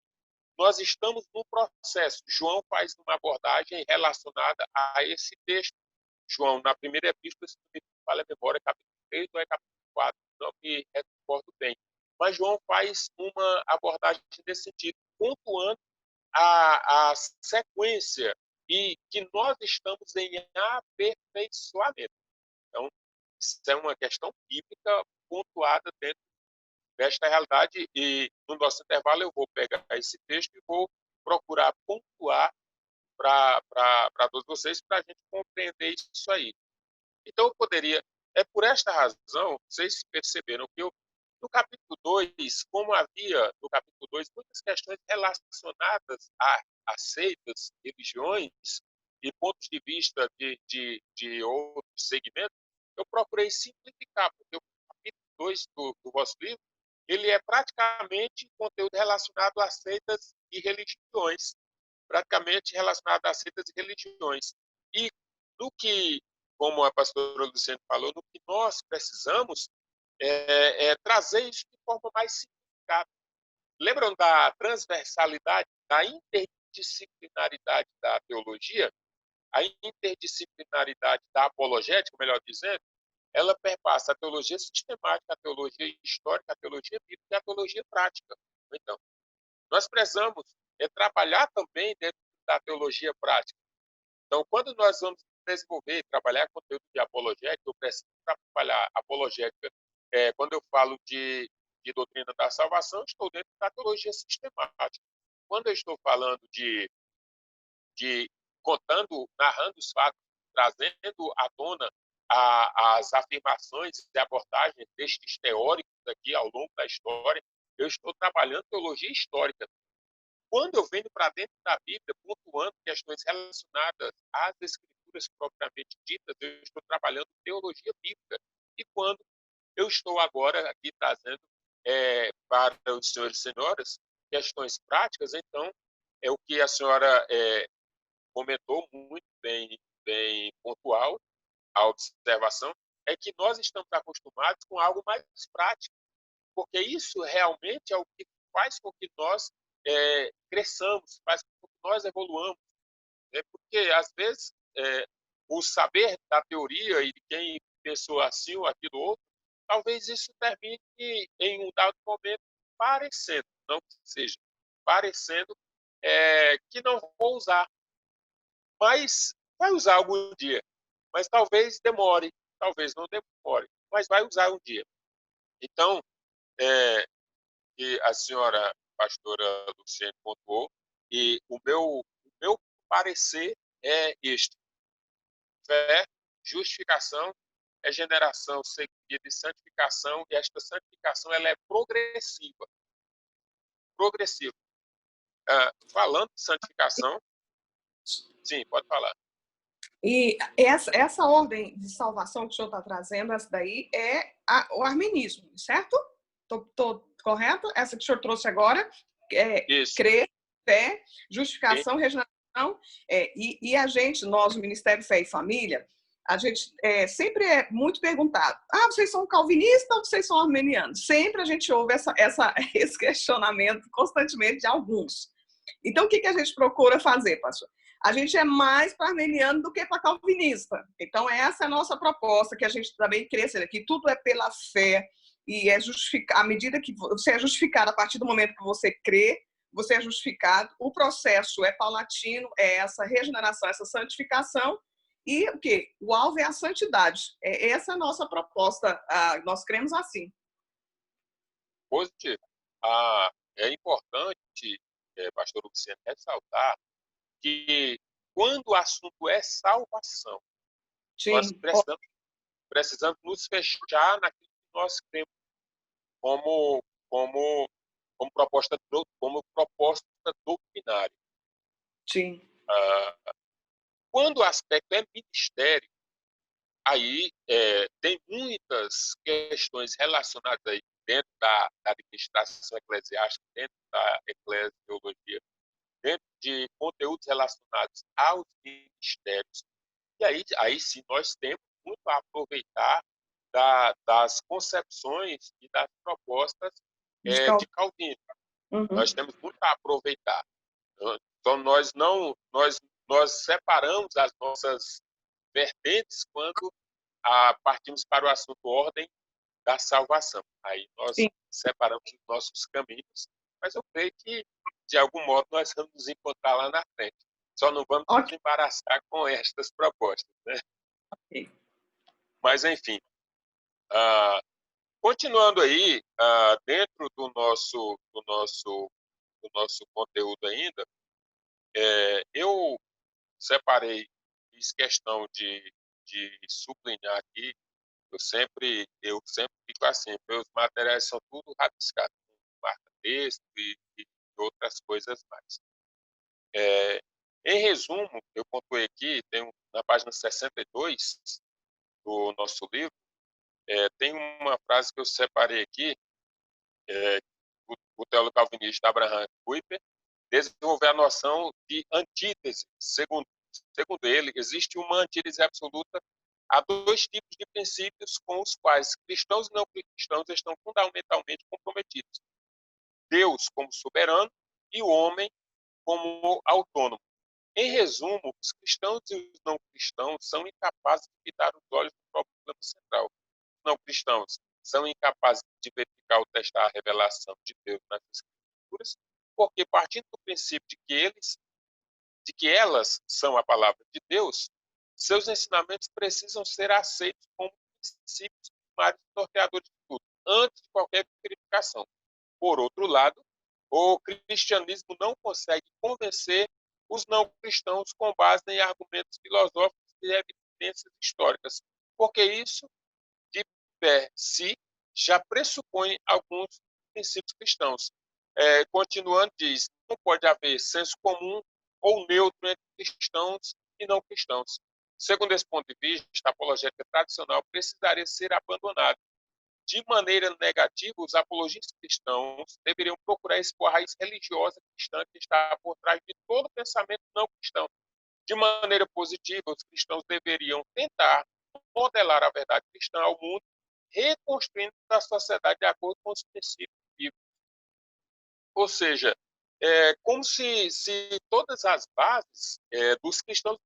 Speaker 1: nós estamos num processo. João faz uma abordagem relacionada a esse texto. João, na primeira epístola, se não me falha a memória, capítulo 3 ou capítulo 4, não me recordo bem. Mas João faz uma abordagem nesse sentido. pontuando a sequência e que nós estamos em aperfeiçoamento. Então, isso é uma questão bíblica pontuada dentro desta realidade e no nosso intervalo eu vou pegar esse texto e vou procurar pontuar para todos vocês para a gente compreender isso aí. Então, eu poderia... É por esta razão, vocês perceberam que eu, no capítulo 2, como havia no capítulo 2 muitas questões relacionadas a seitas, religiões e pontos de vista de outros segmentos, eu procurei simplificar, porque o capítulo 2 do vosso livro, ele é praticamente conteúdo relacionado a seitas e religiões, praticamente relacionado a seitas e religiões. E no que, como a pastora Luciane falou, no que nós precisamos trazer isso de forma mais simplificada. Lembram da transversalidade, da interdisciplinaridade da teologia? A interdisciplinaridade da apologética, melhor dizendo, ela perpassa a teologia sistemática, a teologia histórica, a teologia bíblica e a teologia prática. Então, nós precisamos trabalhar também dentro da teologia prática. Então, quando nós vamos desenvolver e trabalhar conteúdo de apologética, eu preciso trabalhar apologética. Quando eu falo de doutrina da salvação, estou dentro da teologia sistemática. Quando eu estou falando de contando, narrando os fatos, trazendo à tona as afirmações e abordagens destes teóricos aqui ao longo da história, eu estou trabalhando teologia histórica. Quando eu venho para dentro da Bíblia, pontuando questões relacionadas às escrituras propriamente ditas, eu estou trabalhando teologia bíblica. E quando eu estou agora aqui trazendo para os senhores e senhoras questões práticas, então, é o que a senhora comentou muito bem pontual, a observação, é que nós estamos acostumados com algo mais prático, porque isso realmente é o que faz com que nós cresçamos, faz com que nós evoluamos. Porque, às vezes, o saber da teoria e de quem pensou assim ou aquilo outro, talvez isso termine em um dado momento parecendo, não que seja, parecendo que não vou usar. Mas vai usar algum dia. Mas talvez demore, talvez não demore, mas vai usar um dia. Então, que a senhora pastora Luciane pontuou, e o meu parecer é este: fé, justificação, regeneração seguida de santificação, e esta santificação ela é progressiva. Progressiva. Falando de santificação, sim, pode falar.
Speaker 3: E essa ordem de salvação que o senhor está trazendo, essa daí é o armenismo, certo? Estou correto? Essa que o senhor trouxe agora, crer, fé, justificação, regeneração. E a gente, nós, o Ministério Fé e Família, a gente sempre é muito perguntado: vocês são calvinistas ou vocês são armenianos? Sempre a gente ouve esse questionamento constantemente de alguns. Então, o que a gente procura fazer, pastor? A gente é mais para armeniano do que para calvinista. Então, essa é a nossa proposta, que a gente também cresce, que tudo é pela fé e é justificado. À medida que você é justificado, a partir do momento que você crê, você é justificado. O processo é paulatino, é essa regeneração, essa santificação. E o quê? O alvo é a santidade. Essa é a nossa proposta. Nós cremos assim.
Speaker 1: Positivo. É importante, pastor Luciano, ressaltar que quando o assunto é salvação, sim, nós precisamos nos fechar naquilo que nós cremos como proposta doutrinária.
Speaker 3: Sim.
Speaker 1: Quando o aspecto é ministério, aí tem muitas questões relacionadas aí dentro da administração eclesiástica, dentro da eclesiologia, dentro de conteúdos relacionados aos ministérios. E aí sim nós temos muito a aproveitar das concepções e das propostas de Calvino. Uhum. Nós temos muito a aproveitar. Então nós separamos as nossas vertentes quando partimos para o assunto ordem da salvação. Aí nós separamos os nossos caminhos, mas eu creio que de algum modo, nós vamos nos encontrar lá na frente. Só não vamos nos embaraçar com estas propostas, né?
Speaker 3: Ok.
Speaker 1: Mas, enfim, continuando aí, dentro do nosso conteúdo ainda, eu separei, fiz questão de sublinhar aqui. Eu sempre fico assim, meus materiais são tudo rabiscados, com marca-texto e outras coisas mais. Em resumo, eu pontuei aqui, na página 62 do nosso livro, tem uma frase que eu separei aqui, o teólogo calvinista Abraham Kuyper desenvolver a noção de antítese. Segundo ele, existe uma antítese absoluta a dois tipos de princípios com os quais cristãos e não cristãos estão fundamentalmente comprometidos: Deus como soberano e o homem como autônomo. Em resumo, os cristãos e os não cristãos são incapazes de fitar os olhos no problema central. Os não cristãos são incapazes de verificar ou testar a revelação de Deus nas Escrituras, porque partindo do princípio de que elas são a palavra de Deus, seus ensinamentos precisam ser aceitos como princípios primários norteadores de tudo, antes de qualquer verificação. Por outro lado, o cristianismo não consegue convencer os não cristãos com base em argumentos filosóficos e evidências históricas, porque isso, de per si, já pressupõe alguns princípios cristãos. Continuando, diz, não pode haver senso comum ou neutro entre cristãos e não cristãos. Segundo esse ponto de vista, a apologética tradicional precisaria ser abandonada. De maneira negativa, os apologistas cristãos deveriam procurar expor a raiz religiosa cristã que está por trás de todo pensamento não cristão. De maneira positiva, os cristãos deveriam tentar modelar a verdade cristã ao mundo, reconstruindo a sociedade de acordo com os princípios bíblicos. Ou seja, como se todas as bases dos cristãos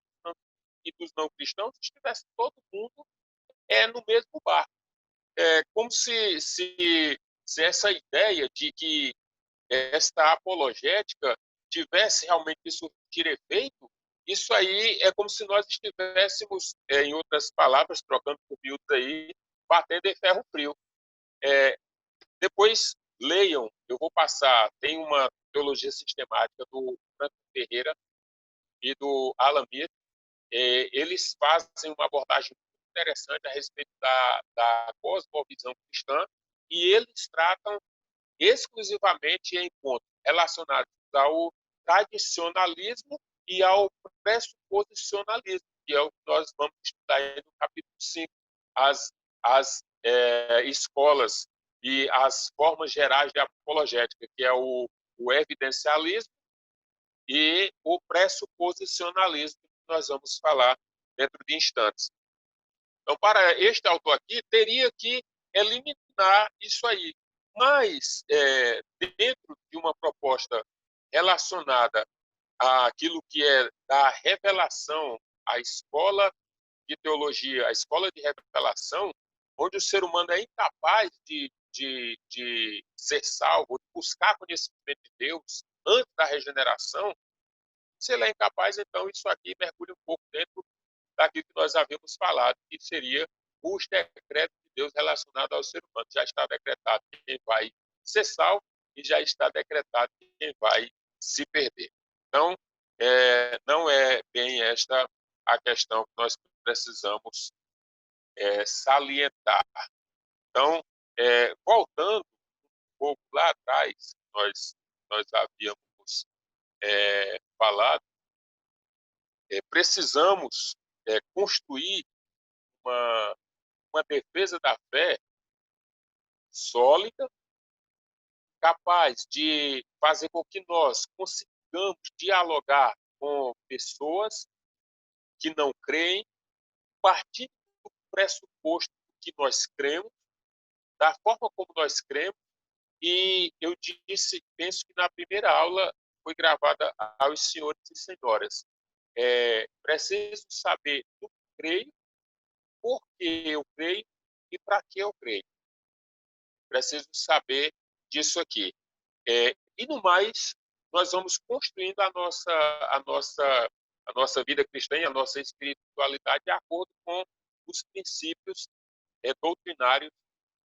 Speaker 1: e dos não cristãos estivessem todo mundo no mesmo barco. Como se essa ideia de que esta apologética tivesse realmente que surtir efeito, isso aí é como se nós estivéssemos, em outras palavras, trocando por miúdos aí, batendo em ferro frio. Depois, leiam, eu vou passar, tem uma teologia sistemática do Franco Ferreira e do Alan Mir, eles fazem uma abordagem muito interessante a respeito da cosmovisão cristã, e eles tratam exclusivamente em pontos relacionados ao tradicionalismo e ao pressuposicionalismo, que é o que nós vamos estudar aí no capítulo 5, as escolas e as formas gerais de apologética, que é o evidencialismo e o pressuposicionalismo, que nós vamos falar dentro de instantes. Então, para este autor aqui, teria que eliminar isso aí. Mas, dentro de uma proposta relacionada àquilo que é da revelação, a escola de teologia, a escola de revelação, onde o ser humano é incapaz de ser salvo, de buscar conhecimento de Deus antes da regeneração, se ele é incapaz, então isso aqui mergulha um pouco dentro daquilo que nós havíamos falado, que seria os decretos de Deus relacionados ao ser humano. Já está decretado quem vai ser salvo e já está decretado quem vai se perder. Então, não é bem esta a questão que nós precisamos salientar. Então, voltando um pouco lá atrás, nós havíamos falado, precisamos construir uma defesa da fé sólida, capaz de fazer com que nós consigamos dialogar com pessoas que não creem, partindo do pressuposto que nós cremos, da forma como nós cremos, e eu penso que na primeira aula foi gravada aos senhores e senhoras. Preciso saber do que creio, por que eu creio e para que eu creio. Preciso saber disso aqui. E no mais, nós vamos construindo a nossa vida cristã e a nossa espiritualidade de acordo com os princípios doutrinários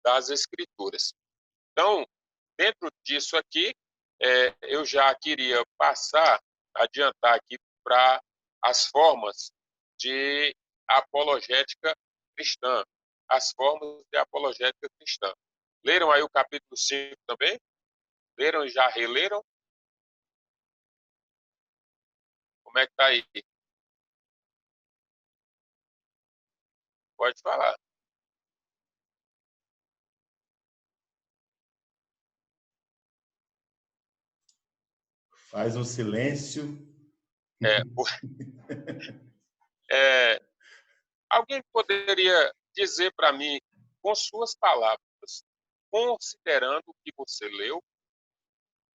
Speaker 1: das Escrituras. Então, dentro disso aqui, eu já queria adiantar aqui para as formas de apologética cristã. As formas de apologética cristã. Leram aí o capítulo 5 também? Leram e já releram? Como é que está aí? Pode falar.
Speaker 2: Faz um silêncio.
Speaker 1: Alguém poderia dizer para mim, com suas palavras, considerando o que você leu,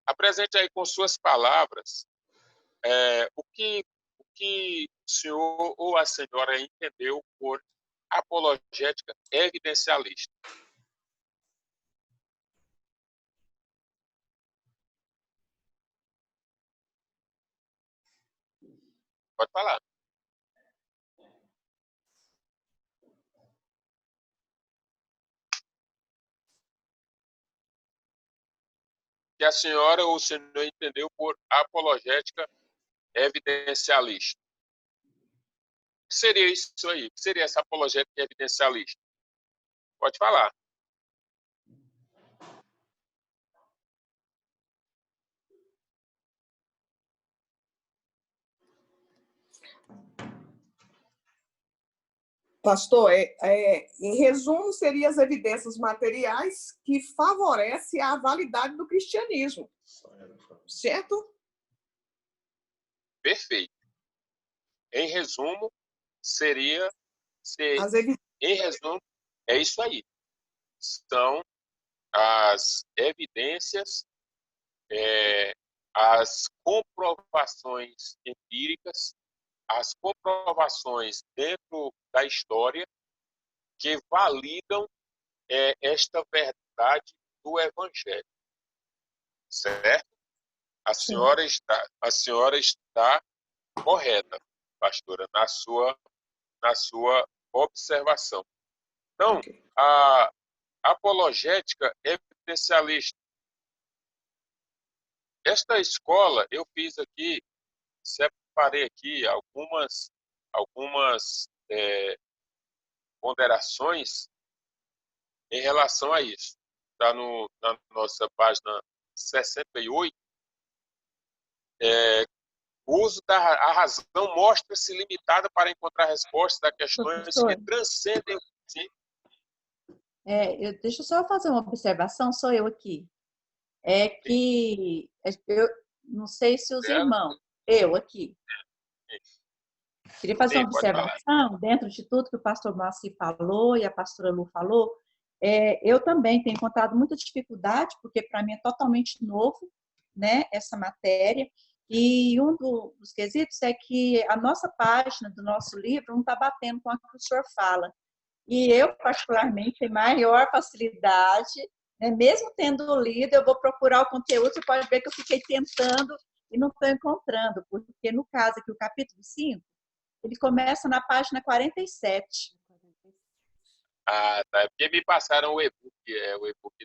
Speaker 1: apresente aí com suas palavras o que o senhor ou a senhora entendeu por apologética evidencialista. Pode falar. Que a senhora ou o senhor entendeu por apologética evidencialista. O que seria isso aí? O que seria essa apologética evidencialista? Pode falar.
Speaker 3: Pastor, em resumo, seriam as evidências materiais que favorecem a validade do cristianismo. Certo?
Speaker 1: Perfeito. Em resumo, em resumo, é isso aí. São as evidências, as comprovações empíricas, as comprovações dentro da história que validam esta verdade do Evangelho. Certo? A senhora está correta, pastora, na sua observação. Então, a apologética evidencialista. Esta escola, eu fiz aqui, separei aqui algumas ponderações em relação a isso. Está na nossa página 68. O uso da razão mostra-se limitada para encontrar respostas a questões que transcendem. Sim.
Speaker 5: Deixa eu só fazer uma observação, sou eu aqui. É que eu não sei se os irmãos, eu aqui. Queria fazer uma observação dentro de tudo que o pastor Márcio falou e a pastora Lu falou. Eu também tenho encontrado muita dificuldade, porque para mim é totalmente novo, né, essa matéria. E um dos quesitos é que a nossa página do nosso livro não está batendo com o que o senhor fala. E eu, particularmente, tenho maior facilidade, né? Mesmo tendo lido, eu vou procurar o conteúdo, você pode ver que eu fiquei tentando e não estou encontrando, porque no caso aqui, o capítulo 5, ele começa na página 47.
Speaker 1: Ah, tá. Porque me passaram o e-book.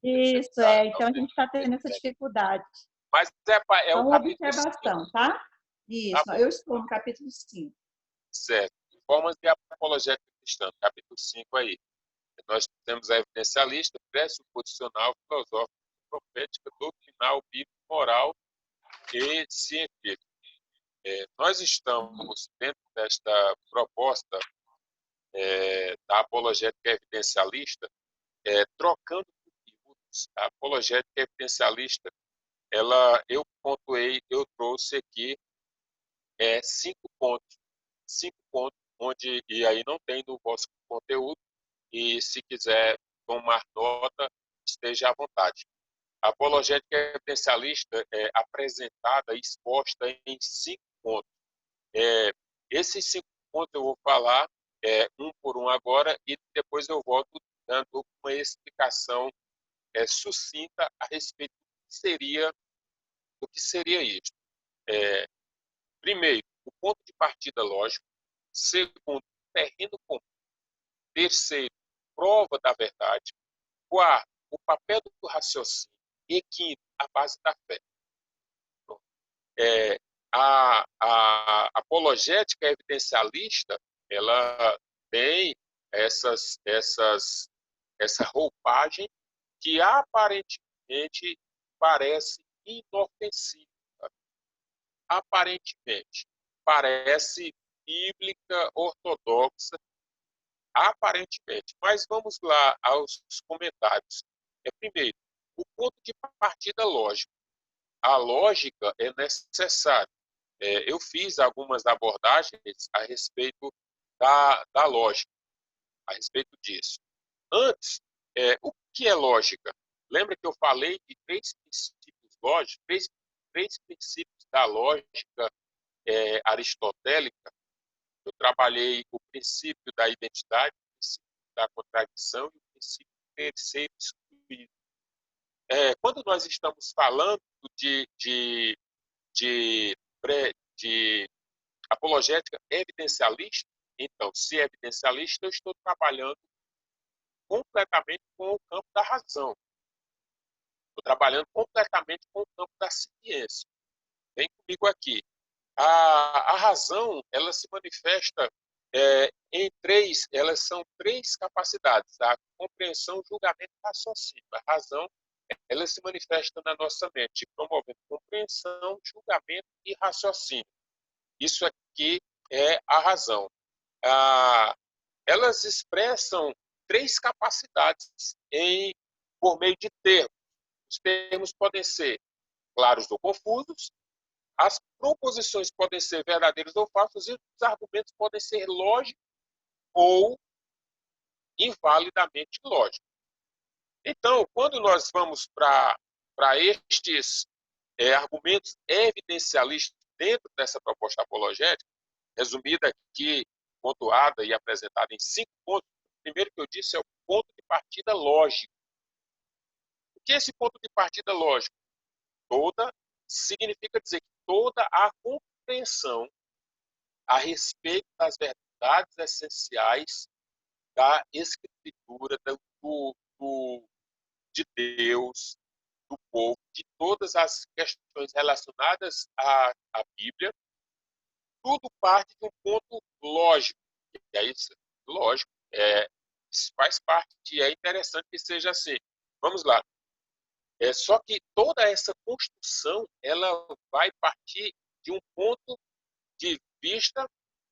Speaker 5: Isso, então a gente está tendo essa dificuldade.
Speaker 1: Mas é o capítulo 5.
Speaker 5: Observação, tá? Isso, tá, eu estou no capítulo 5.
Speaker 1: Certo. Formas de apologética cristã, capítulo 5 aí. Nós temos a evidencialista, pressuposicional, filosófica, profética, doutrinal, bíblica, moral e científica. Nós estamos dentro desta proposta da apologética evidencialista, trocando conteúdos. A apologética evidencialista, eu trouxe aqui 5 pontos. 5 pontos, e aí não tem no vosso conteúdo, e se quiser tomar nota, esteja à vontade. A apologética evidencialista é apresentada e exposta em 5 pontos. Esses 5 pontos eu vou falar um por um agora e depois eu volto dando uma explicação sucinta a respeito do que seria isso. primeiro, o ponto de partida lógico. Segundo, terreno comum. Terceiro, prova da verdade. Quarto, o papel do raciocínio. E quinto, a base da fé. A apologética evidencialista, ela tem essa roupagem que aparentemente parece inofensiva. Aparentemente parece bíblica, ortodoxa, aparentemente. Mas vamos lá aos comentários. Primeiro, o ponto de partida lógico. A lógica é necessária. Eu fiz algumas abordagens a respeito da lógica, a respeito disso. Antes, o que é lógica? Lembra que eu falei de três princípios lógicos, três princípios da lógica aristotélica? Eu trabalhei o princípio da identidade, o princípio da contradição e o princípio terceiro excluído. Quando nós estamos falando de apologética evidencialista, então, se é evidencialista, eu estou trabalhando completamente com o campo da razão. Estou trabalhando completamente com o campo da ciência. Vem comigo aqui. A razão, ela se manifesta elas são três capacidades: a compreensão, julgamento e raciocínio. A razão, ela se manifesta na nossa mente, promovendo compreensão, julgamento e raciocínio. Isso aqui é a razão. Elas expressam três capacidades por meio de termos. Os termos podem ser claros ou confusos, as proposições podem ser verdadeiras ou falsas, e os argumentos podem ser lógicos ou invalidamente lógicos. Então, quando nós vamos para estes argumentos evidencialistas dentro dessa proposta apologética, resumida aqui, pontuada e apresentada em 5 pontos, o primeiro que eu disse é o ponto de partida lógico. O que é esse ponto de partida lógico? Significa dizer que toda a compreensão a respeito das verdades essenciais da Escritura, de Deus, do povo, de todas as questões relacionadas à Bíblia, tudo parte de um ponto lógico. E aí, lógico, isso faz parte, e é interessante que seja assim. Vamos lá. Só que toda essa construção, ela vai partir de um ponto de vista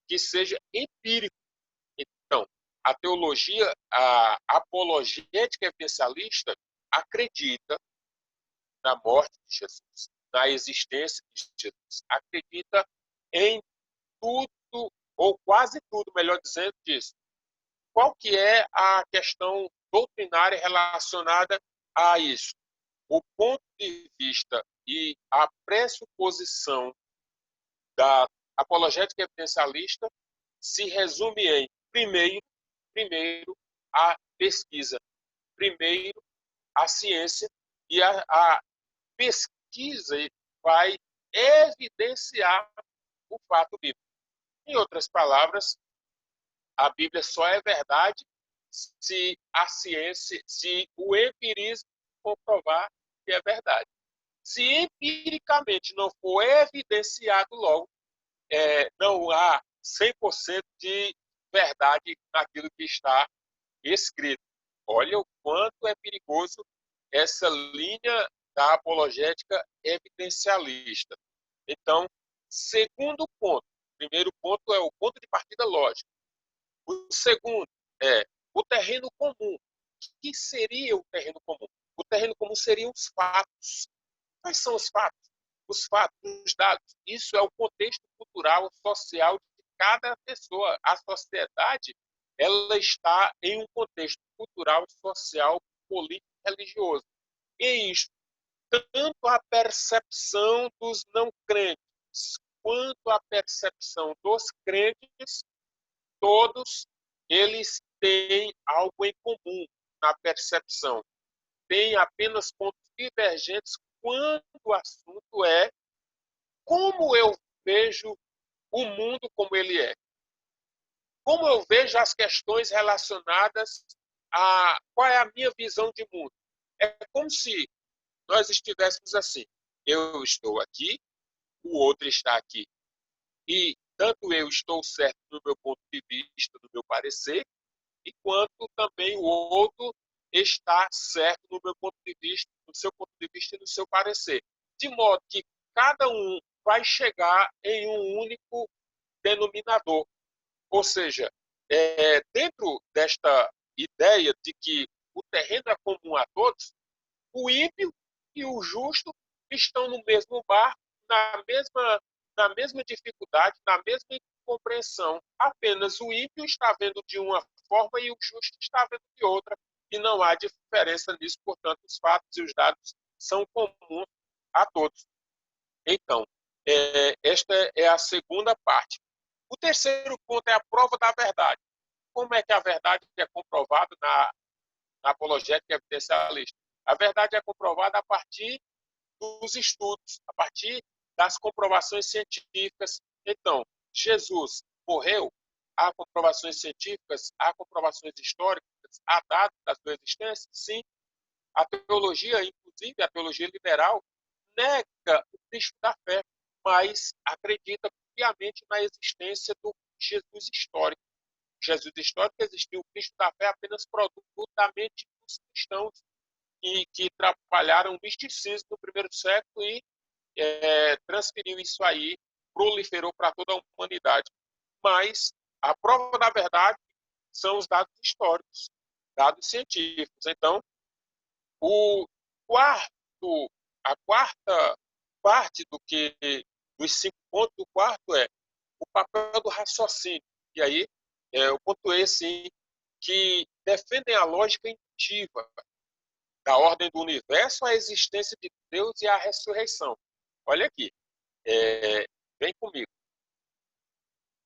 Speaker 1: que seja empírico. Então, a teologia, a apologética evidencialista acredita na morte de Jesus, na existência de Jesus, acredita em tudo, ou quase tudo, melhor dizendo, disso. Qual que é a questão doutrinária relacionada a isso? O ponto de vista e a pressuposição da apologética evidencialista se resume em, primeiro a pesquisa, primeiro a ciência, e a pesquisa vai evidenciar o fato bíblico. Em outras palavras, a Bíblia só é verdade se a ciência, se o empirismo comprovar que é verdade. Se empiricamente não for evidenciado logo, não há 100% de verdade naquilo que está escrito. Olha o quanto é perigoso essa linha da apologética evidencialista. Então, segundo ponto. Primeiro ponto é o ponto de partida lógico. O segundo é o terreno comum. O que seria o terreno comum? O terreno comum seriam os fatos. Quais são os fatos? Os fatos, os dados. Isso é o contexto cultural, social de cada pessoa. A sociedade, ela está em um contexto cultural, social, político e religioso. E isso, tanto a percepção dos não crentes, quanto a percepção dos crentes, todos eles têm algo em comum na percepção. Tem apenas pontos divergentes quando o assunto é como eu vejo o mundo como ele é. Como eu vejo as questões relacionadas a qual é a minha visão de mundo. É como se nós estivéssemos assim. Eu estou aqui, o outro está aqui. E tanto eu estou certo no meu ponto de vista, no meu parecer, enquanto também o outro está certo no meu ponto de vista, no seu ponto de vista e no seu parecer. De modo que cada um vai chegar em um único denominador. Ou seja, dentro desta ideia de que o terreno é comum a todos, o ímpio e o justo estão no mesmo barco, na mesma dificuldade, na mesma incompreensão. Apenas o ímpio está vendo de uma forma e o justo está vendo de outra. E não há diferença nisso, portanto, os fatos e os dados são comuns a todos. Então, esta é a segunda parte. O terceiro ponto é a prova da verdade. Como é que a verdade é comprovada na apologética evidencialista? A verdade é comprovada a partir dos estudos, a partir das comprovações científicas. Então, Jesus morreu, há comprovações científicas, há comprovações históricas, há dados da sua existência? Sim. A teologia, inclusive a teologia liberal, nega o Cristo da fé, mas acredita piamente na existência do Jesus histórico. O Jesus histórico existiu, o Cristo da fé apenas produto da mente dos cristãos que trabalharam o misticismo no primeiro século e transferiu isso aí, proliferou para toda a humanidade. Mas a prova da verdade são os dados históricos, dados científicos. Então, a quarta parte dos 5 pontos do quarto é o papel do raciocínio. E aí, o ponto esse que defendem a lógica intuitiva da ordem do universo, a existência de Deus e a ressurreição. Olha aqui, vem comigo.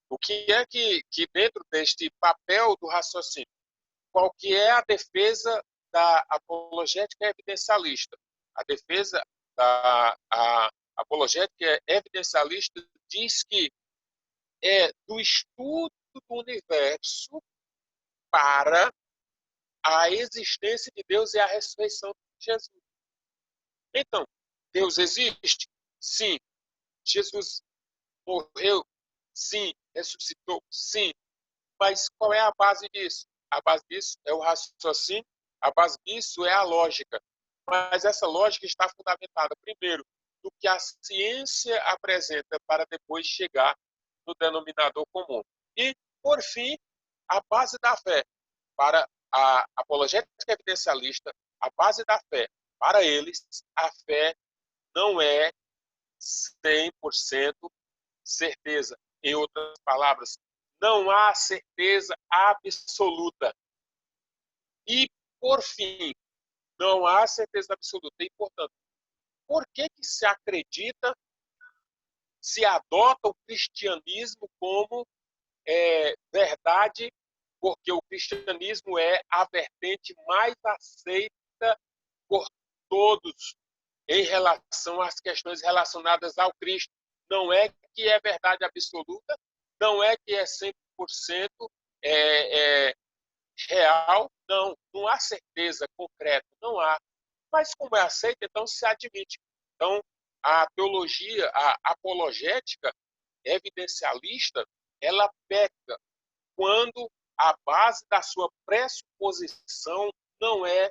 Speaker 1: O que é que dentro deste papel do raciocínio, qual que é a defesa da apologética evidencialista? A defesa da apologética evidencialista diz que é do estudo do universo para a existência de Deus e a ressurreição de Jesus. Então, Deus existe? Sim. Jesus morreu? Sim. Ressuscitou? Sim. Mas qual é a base disso? A base disso é o raciocínio, a base disso é a lógica. Mas essa lógica está fundamentada, primeiro, no que a ciência apresenta para depois chegar no denominador comum. E, por fim, a base da fé. Para a apologética evidencialista, a base da fé. Para eles, a fé não é 100% certeza. Em outras palavras, não há certeza absoluta. E, por fim, não há certeza absoluta. E, portanto, por que se acredita, se adota o cristianismo como verdade? Porque o cristianismo é a vertente mais aceita por todos em relação às questões relacionadas ao Cristo. Não é que é verdade absoluta, não é que é 100% real, não há certeza concreta, não há. Mas como é aceita, então se admite. Então, a teologia, a apologética evidencialista, ela peca quando a base da sua pressuposição não é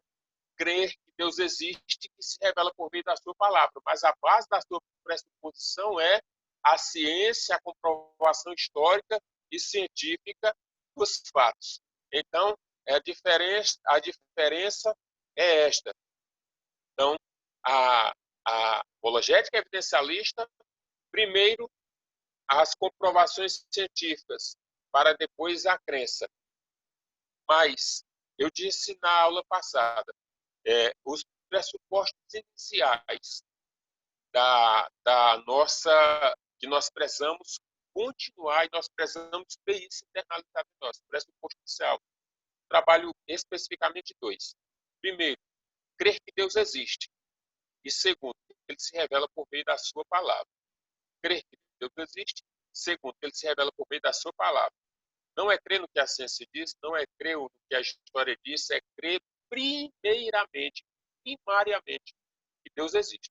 Speaker 1: crer que Deus existe e que se revela por meio da sua palavra, mas a base da sua pressuposição é a ciência, a comprovação histórica e científica dos fatos. Então, a diferença é esta. Então, a apologética evidencialista, primeiro, as comprovações científicas, para depois a crença. Mas, eu disse na aula passada, os pressupostos iniciais da nossa, que nós precisamos continuar e nós precisamos ter isso internalizado em nós. Pressuposto inicial. Trabalho especificamente 2. Primeiro, crer que Deus existe. E segundo, ele se revela por meio da sua palavra. crer que Deus existe. Segundo, que ele se revela por meio da sua palavra. Não é crer no que a ciência diz, não é crer no que a história diz, é crer primariamente, que Deus existe.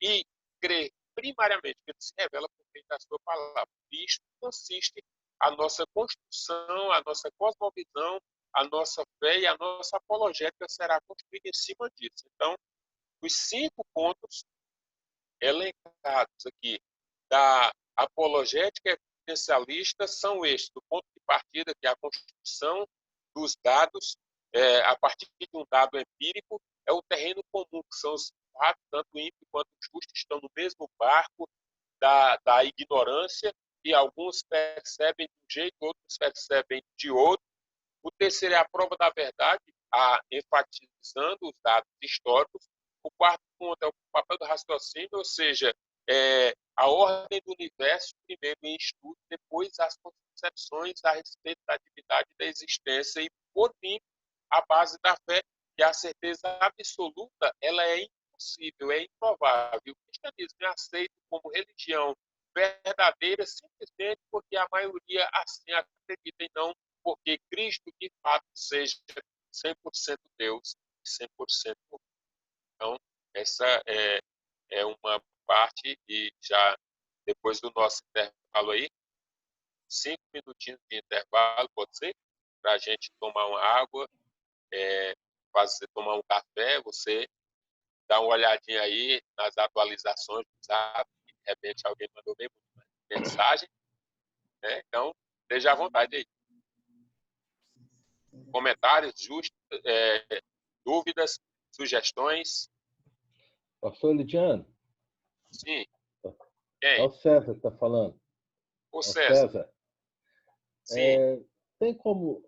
Speaker 1: E crer primariamente que ele se revela por meio da sua palavra. Isto consiste a nossa construção, a nossa cosmovisão, a nossa fé e a nossa apologética será construída em cima disso. Então, os 5 pontos elencados aqui da apologética evidencialista são estes: do ponto de partida, que é a construção dos dados, a partir de um dado empírico, é o terreno comum, que são os fatos, tanto o ímpio quanto o justo estão no mesmo barco da ignorância, e alguns percebem de um jeito, outros percebem de outro. O terceiro é a prova da verdade, enfatizando os dados históricos. O quarto ponto é o papel do raciocínio, ou seja, a ordem do universo, primeiro em estudo, depois as concepções a respeito da atividade da existência e, por fim, a base da fé, que a certeza absoluta ela é impossível, é improvável. O cristianismo é aceito como religião verdadeira simplesmente porque a maioria assim acredita e não porque Cristo, de fato, seja 100% Deus e 100% humano. Então, essa é uma parte, e já depois do nosso intervalo aí, 5 minutinhos de intervalo, pode ser? Para a gente tomar uma água, tomar um café, você dá uma olhadinha aí nas atualizações do Zap, de repente alguém mandou bem mensagem, né? Então, esteja à vontade aí. Comentários, dúvidas, sugestões?
Speaker 6: Pastor Lidiano?
Speaker 1: Sim.
Speaker 6: É o César que está falando.
Speaker 1: O César.
Speaker 6: Sim. Tem como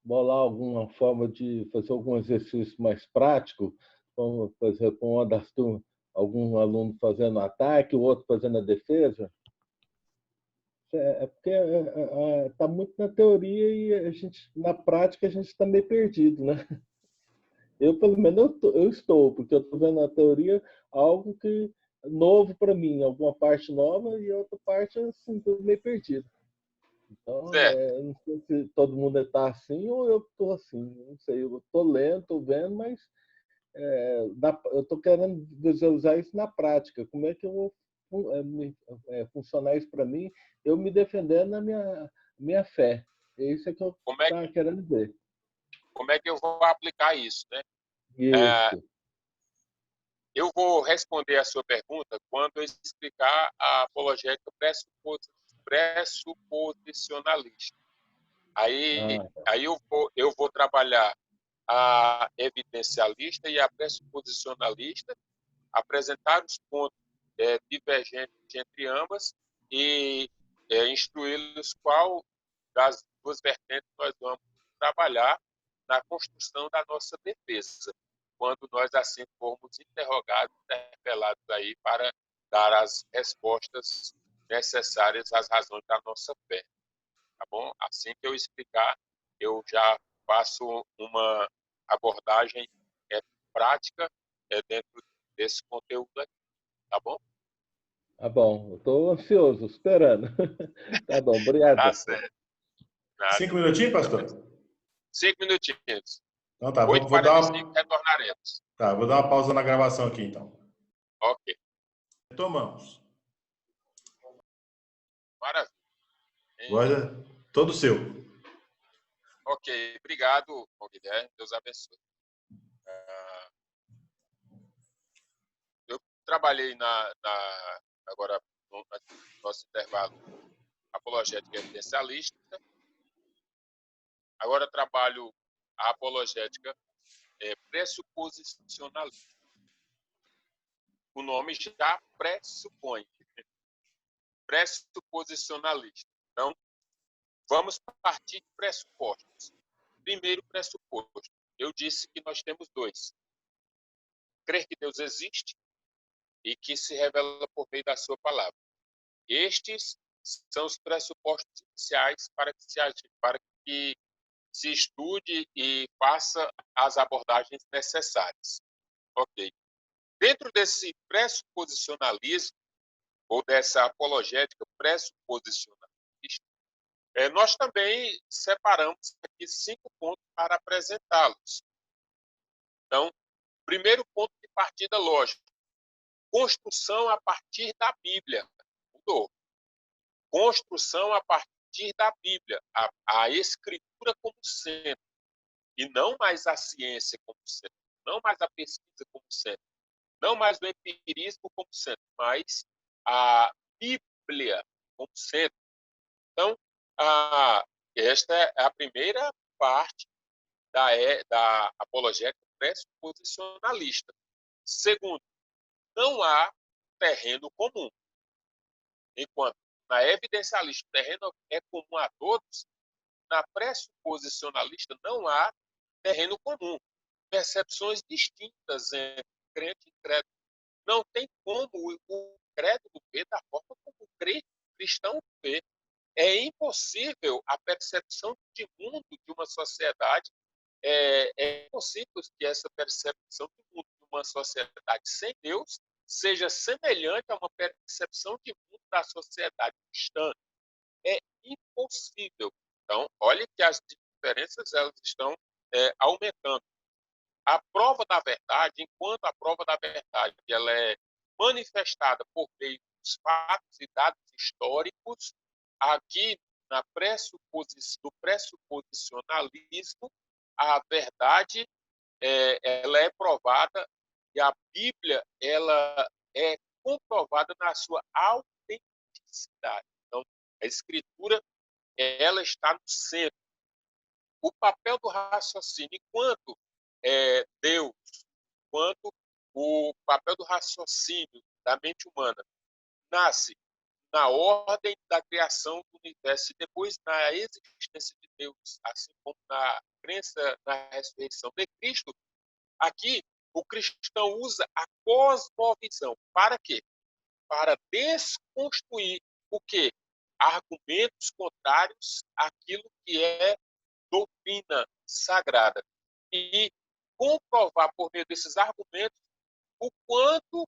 Speaker 6: bolar alguma forma de fazer algum exercício mais prático? Como, por exemplo, uma das turmas, algum aluno fazendo ataque, o outro fazendo a defesa? Porque está muito na teoria e na prática a gente está meio perdido, né? Eu, pelo menos, eu estou, porque eu estou vendo na teoria algo que novo para mim, alguma parte nova e outra parte assim, meio perdido. Então, não sei se todo mundo está assim ou eu estou assim, não sei. Eu estou lendo, estou vendo, mas eu estou querendo visualizar isso na prática. Como é que eu vou funcionar isso para mim? Eu me defendendo na minha fé. É isso que eu estava querendo ver.
Speaker 1: Como é que eu vou aplicar isso, né?
Speaker 6: Isso.
Speaker 1: Eu vou responder a sua pergunta quando eu explicar a apologética pressuposicionalista. Aí eu vou trabalhar a evidencialista e a pressuposicionalista, apresentar os pontos divergentes entre ambas e instruí-los qual das duas vertentes nós vamos trabalhar na construção da nossa defesa, quando nós assim formos interrogados, interpelados aí para dar as respostas necessárias às razões da nossa fé. Tá bom? Assim que eu explicar, eu já faço uma abordagem prática dentro desse conteúdo aqui. Tá bom?
Speaker 6: Tá bom. Eu estou ansioso, esperando. Tá bom, obrigado.
Speaker 1: Tá certo.
Speaker 2: 5 minutinhos, pastor?
Speaker 1: 5 minutinhos.
Speaker 2: Então tá,
Speaker 1: 8h45 retornaremos.
Speaker 2: Tá, vou dar uma pausa na gravação aqui, então.
Speaker 1: Ok.
Speaker 2: Retomamos.
Speaker 1: Maravilha.
Speaker 2: Agora, todo seu.
Speaker 1: Ok, obrigado, Guilherme. Deus abençoe. Eu trabalhei agora no nosso intervalo apologética evidencialista. Agora trabalho a apologética pressuposicionalista. O nome já pressupõe. Pressuposicionalista. Então, vamos partir de pressupostos. Primeiro pressuposto. Eu disse que nós temos 2. Crer que Deus existe e que se revela por meio da sua palavra. Estes são os pressupostos iniciais para que se estude e faça as abordagens necessárias. Ok. Dentro desse pressuposicionalismo, ou dessa apologética pressuposicionalista, nós também separamos aqui 5 pontos para apresentá-los. Então, primeiro ponto de partida lógico, construção a partir da Bíblia. Mudou. Construção a partir da Bíblia, a Escritura como centro, e não mais a ciência como centro, não mais a pesquisa como centro, não mais o empirismo como centro, mas a Bíblia como centro. Então, esta é a primeira parte da apologética pressuposicionalista. Segundo, não há terreno comum. Enquanto na evidencialista o terreno é comum a todos, na pressuposicionalista não há terreno comum. Percepções distintas entre crente e incrédulo. Não tem como o incrédulo ver da forma como o cristão vê. É impossível a percepção de mundo de uma sociedade, é impossível que essa percepção de mundo de uma sociedade sem Deus seja semelhante a uma percepção de mundo da sociedade cristã. É impossível. Então, olhe que as diferenças elas estão aumentando. A prova da verdade, enquanto a prova da verdade ela é manifestada por meio dos fatos e dados históricos, aqui do pressuposicionalismo, a verdade ela é provada e a Bíblia ela é comprovada na sua autenticidade. Então, a Escritura ela está no centro. O papel do raciocínio, enquanto Deus, enquanto o papel do raciocínio da mente humana nasce na ordem da criação do universo e depois na existência de Deus, assim como na crença na ressurreição de Cristo, aqui o cristão usa a cosmovisão. Para quê? Para desconstruir o quê? Argumentos contrários àquilo que é doutrina sagrada. E comprovar por meio desses argumentos o quanto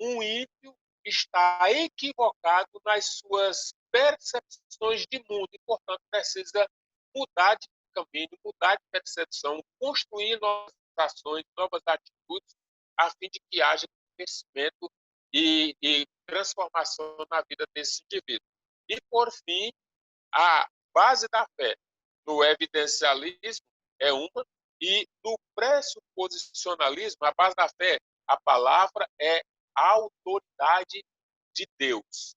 Speaker 1: um ímpio está equivocado nas suas percepções de mundo e, portanto, precisa mudar de caminho, mudar de percepção, construir novas ações, novas atitudes, a fim de que haja crescimento e transformação na vida desse indivíduo. E, por fim, a base da fé no evidencialismo é uma, e no pressuposicionalismo, a base da fé, a palavra é a autoridade de Deus.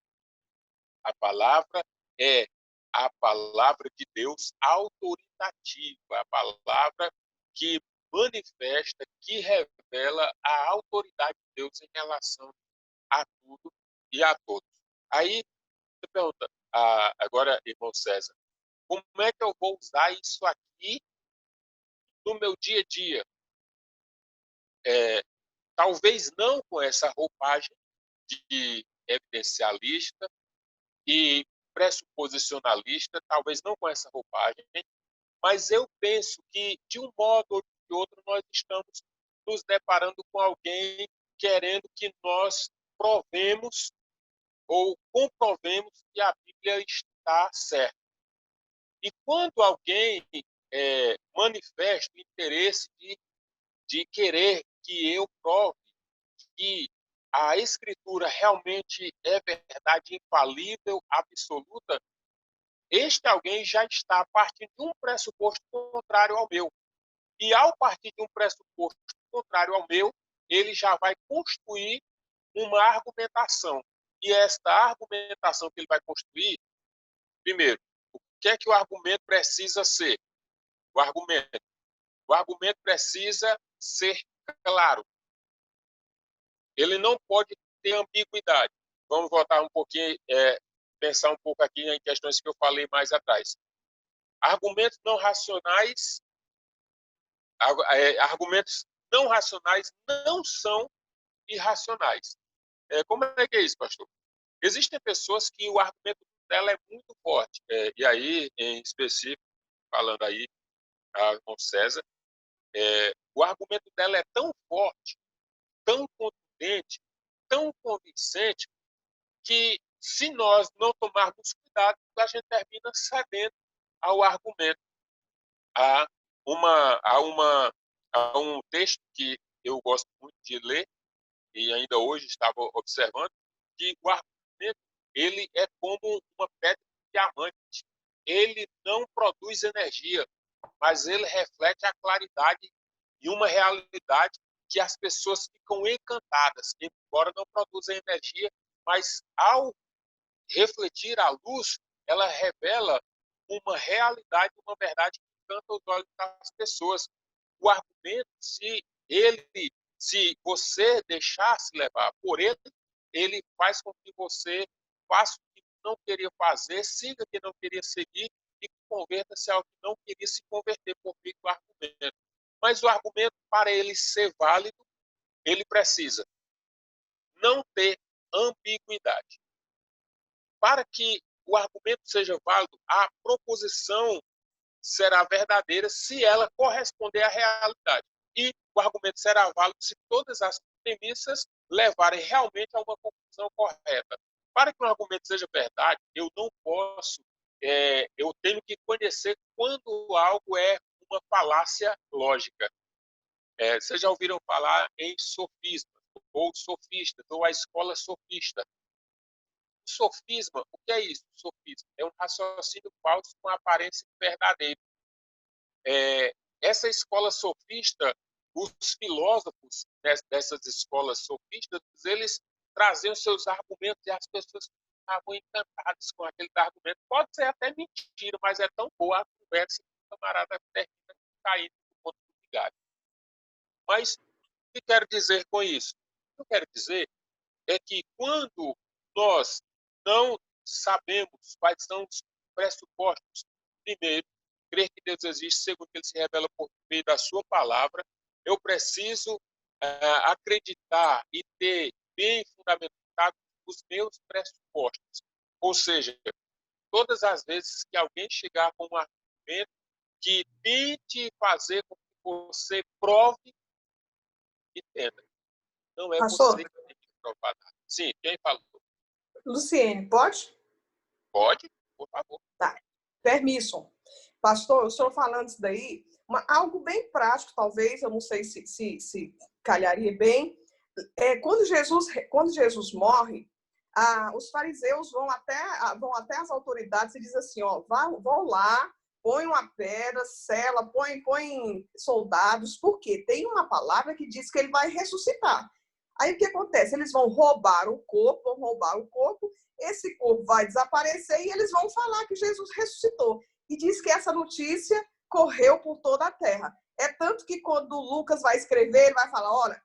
Speaker 1: A palavra é a palavra de Deus autoritativa, a palavra que manifesta, que revela a autoridade de Deus em relação a tudo e a todos. Aí você pergunta, agora, irmão César, como é que eu vou usar isso aqui no meu dia a dia? Talvez não com essa roupagem de evidencialista e pressuposicionalista, talvez não com essa roupagem, mas eu penso que, de um modo ou de outro, nós estamos nos deparando com alguém querendo que nós provemos ou comprovemos que a Bíblia está certa. E quando alguém manifesta o interesse de querer que eu prove que a Escritura realmente é verdade infalível, absoluta, este alguém já está partindo de um pressuposto contrário ao meu. E ao partir de um pressuposto contrário ao meu, ele já vai construir uma argumentação. E esta argumentação que ele vai construir, primeiro, o que é que o argumento precisa ser? O argumento precisa ser claro. Ele não pode ter ambiguidade. Vamos voltar um pouquinho, pensar um pouco aqui em questões que eu falei mais atrás. Argumentos não racionais não são irracionais. Como é que é isso, pastor? Existem pessoas que o argumento dela é muito forte. E aí, em específico, falando aí com César, o argumento dela é tão forte, tão contundente, tão convincente, que, se nós não tomarmos cuidado, a gente termina cedendo ao argumento. Há um texto que eu gosto muito de ler, e ainda hoje estava observando, que o argumento ele é como uma pedra de diamante. Ele não produz energia, mas ele reflete a claridade e uma realidade que as pessoas ficam encantadas, embora não produzam energia, mas ao refletir a luz, ela revela uma realidade, uma verdade que encanta os olhos das pessoas. O argumento, se você deixar se levar por ele, ele faz com que você faça o que não queria fazer, siga o que não queria seguir e converta-se ao que não queria se converter por meio do argumento. Mas o argumento, para ele ser válido, ele precisa não ter ambiguidade. Para que o argumento seja válido, a proposição será verdadeira se ela corresponder à realidade. E o argumento será válido se todas as premissas levarem realmente a uma conclusão correta. Para que um argumento seja verdade, eu não posso, eu tenho que conhecer quando algo é uma falácia lógica. Vocês já ouviram falar em sofismas, ou sofistas, ou a escola sofista. O sofisma, o que é isso? O sofisma é um raciocínio falso com aparência verdadeira. Essa escola sofista, os filósofos dessas escolas sofistas, eles traziam seus argumentos e as pessoas estavam encantadas com aquele argumento. Pode ser até mentira, mas é tão boa a conversa que o camarada termina caindo do ponto de galho. Mas o que quero dizer com isso? O que eu quero dizer é que quando nós não sabemos quais são os pressupostos, primeiro, crer que Deus existe, segundo, que ele se revela por meio da sua palavra, eu preciso acreditar e ter bem fundamentado os meus pressupostos. Ou seja, todas as vezes que alguém chegar com um argumento que tente fazer com que você prove, entenda. Não é
Speaker 3: Pastor,
Speaker 1: você que tem que provar nada. Sim, quem falou?
Speaker 3: Luciene, pode?
Speaker 1: Pode, por favor.
Speaker 3: Tá. Permisso. Pastor, o senhor falando isso daí, algo bem prático, talvez, eu não sei se calharia bem. Quando Jesus morre, os fariseus vão até as autoridades e dizem assim, ó, vão lá, põe uma pedra, sela, põe soldados, porque tem uma palavra que diz que ele vai ressuscitar. Aí o que acontece? Eles vão roubar o corpo, esse corpo vai desaparecer e eles vão falar que Jesus ressuscitou. E diz que essa notícia correu por toda a terra. É tanto que quando Lucas vai escrever, ele vai falar, olha,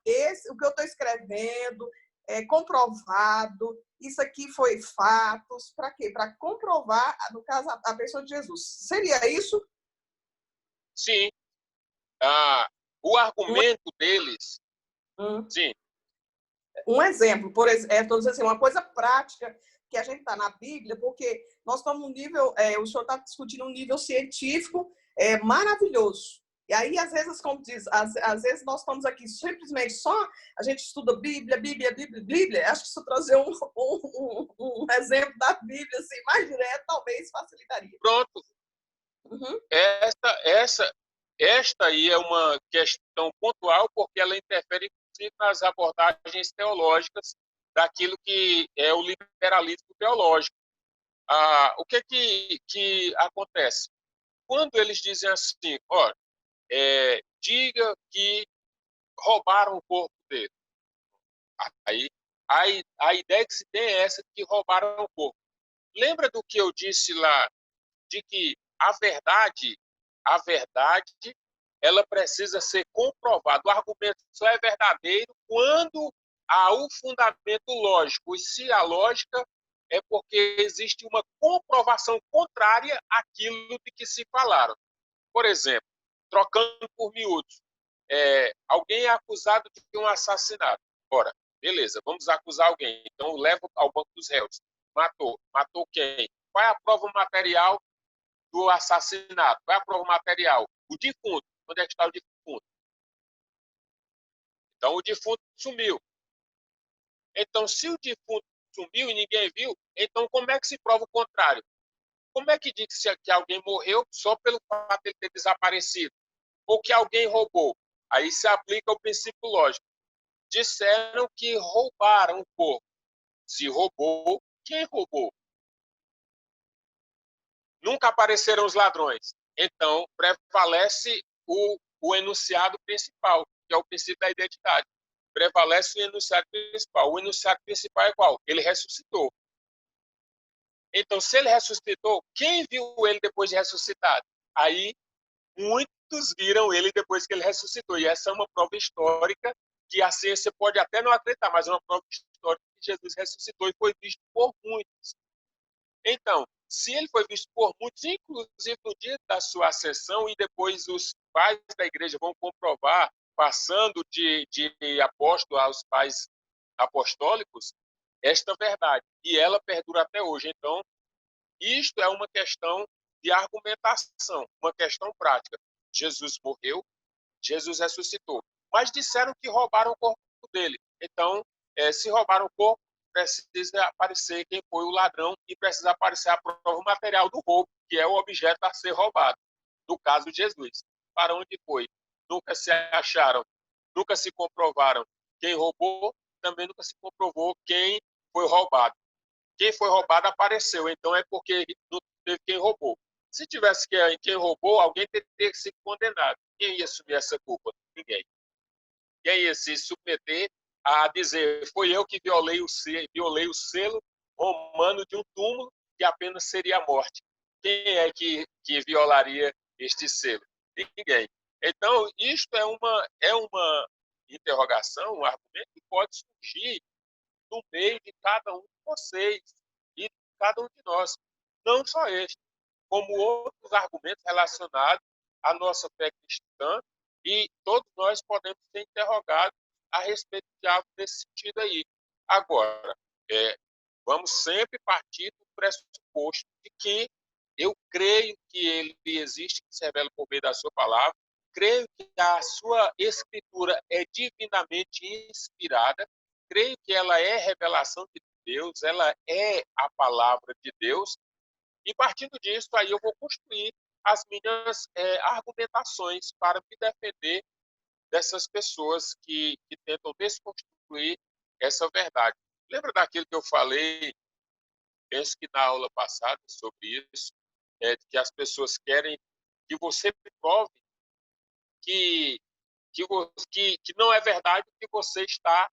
Speaker 3: o que eu estou escrevendo é comprovado, isso aqui foi fatos, para quê? Para comprovar, no caso, a pessoa de Jesus. Seria isso?
Speaker 1: Sim. O argumento deles... Sim.
Speaker 3: Um exemplo, por exemplo, assim, uma coisa prática que a gente está na Bíblia, porque nós estamos num nível, o senhor está discutindo um nível científico maravilhoso. E aí, às vezes, como diz, às vezes nós estamos aqui simplesmente só, a gente estuda Bíblia. Acho que se eu trazer um exemplo da Bíblia assim, mais direto, talvez facilitaria.
Speaker 1: Pronto.
Speaker 3: Uhum.
Speaker 1: Esta aí é uma questão pontual, porque ela interfere nas abordagens teológicas daquilo que é o liberalismo teológico. O que acontece? Quando eles dizem assim, olha, diga que roubaram o corpo dele. Aí, a ideia que se tem é essa de que roubaram o corpo. Lembra do que eu disse lá, de que a verdade, ela precisa ser comprovada. O argumento só é verdadeiro quando há um fundamento lógico. E se a lógica é porque existe uma comprovação contrária àquilo de que se falaram. Por exemplo, trocando por miúdos, alguém é acusado de um assassinato. Ora, beleza, vamos acusar alguém. Então, leva ao banco dos réus. Matou quem? Qual é a prova material do assassinato? Qual é a prova material? O defunto. Onde é que está o defunto? Então, o defunto sumiu. Então, se o defunto sumiu e ninguém viu, então como é que se prova o contrário? Como é que diz que alguém morreu só pelo fato de ele ter desaparecido? Ou que alguém roubou? Aí se aplica o princípio lógico. Disseram que roubaram o corpo. Se roubou, quem roubou? Nunca apareceram os ladrões. Então, prevalece o enunciado principal, que é o princípio da identidade. Prevalece o enunciado principal. O enunciado principal é qual? Ele ressuscitou. Então, se ele ressuscitou, quem viu ele depois de ressuscitado? Aí, muitos viram ele depois que ele ressuscitou. E essa é uma prova histórica que a ciência pode até não acreditar, mas é uma prova histórica que Jesus ressuscitou e foi visto por muitos. Então, se ele foi visto por muitos, inclusive no dia da sua ascensão, e depois os pais da igreja vão comprovar, passando de apóstolo aos pais apostólicos, esta verdade. E ela perdura até hoje. Então, isto é uma questão de argumentação, uma questão prática. Jesus morreu, Jesus ressuscitou. Mas disseram que roubaram o corpo dele. Então, se roubaram o corpo, precisa aparecer quem foi o ladrão e precisa aparecer a prova material do roubo, que é o objeto a ser roubado. No caso de Jesus. Para onde foi? Nunca se acharam, nunca se comprovaram quem roubou, também nunca se comprovou quem foi roubado. Quem foi roubado apareceu, então é porque não teve quem roubou. Se tivesse quem roubou, alguém teria que ser condenado. Quem ia assumir essa culpa? Ninguém. Quem ia se submeter a dizer, foi eu que violei o selo romano de um túmulo que apenas seria a morte. Quem é que violaria este selo? Ninguém. Então, isto é uma interrogação, um argumento que pode surgir no meio de cada um de vocês e de cada um de nós. Não só este, como outros argumentos relacionados à nossa fé cristã, e todos nós podemos ser interrogados a respeito de algo nesse sentido aí. Agora, vamos sempre partir do pressuposto de que eu creio que ele existe, que se revela por meio da sua palavra, creio que a sua escritura é divinamente inspirada, creio que ela é revelação de Deus, ela é a palavra de Deus, e partindo disso, aí eu vou construir as minhas argumentações para me defender dessas pessoas que tentam desconstruir essa verdade. Lembra daquilo que eu falei, penso que na aula passada, sobre isso, que as pessoas querem que você prove que não é verdade o que você está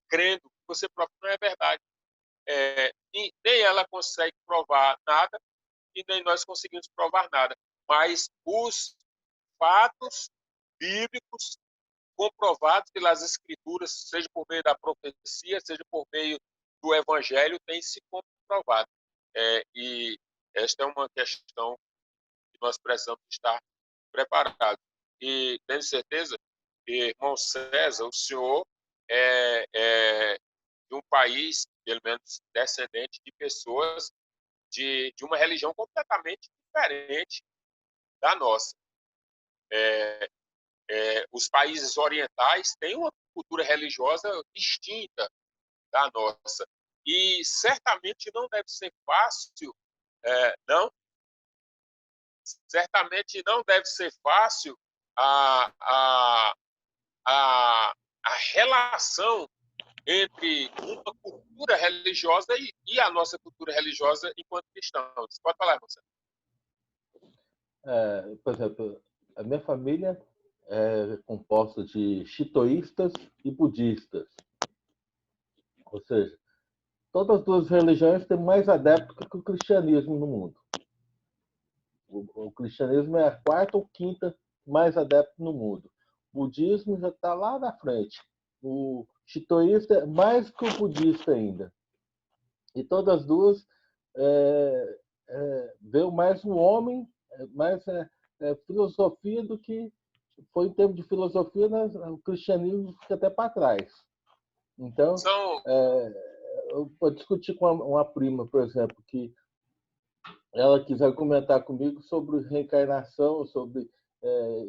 Speaker 1: crendo, que você prova que não é verdade. Nem ela consegue provar nada, e nem nós conseguimos provar nada. Mas os fatos bíblicos comprovados pelas escrituras, seja por meio da profecia, seja por meio do evangelho, têm se comprovado. E esta é uma questão que nós precisamos estar preparados. E tenho certeza que, irmão César, o senhor é de um país, pelo menos descendente de pessoas de uma religião completamente diferente da nossa. Os países orientais têm uma cultura religiosa distinta da nossa. E certamente não deve ser fácil, não. Certamente não deve ser fácil a relação entre uma cultura religiosa e a nossa cultura religiosa enquanto cristãos. Pode falar, você.
Speaker 6: Por exemplo, a minha família é composta de shintoístas e budistas. Ou seja, todas as duas religiões têm mais adeptos que o cristianismo no mundo. O cristianismo é a quarta ou quinta mais adepto no mundo. O budismo já está lá na frente. O shintoísta é mais que o budista ainda. E todas as duas veem mais o homem, mais filosofia do que foi em termos de filosofia, o cristianismo fica até para trás. Então, eu vou discutir com uma prima, por exemplo, que ela quis argumentar comigo sobre reencarnação, sobre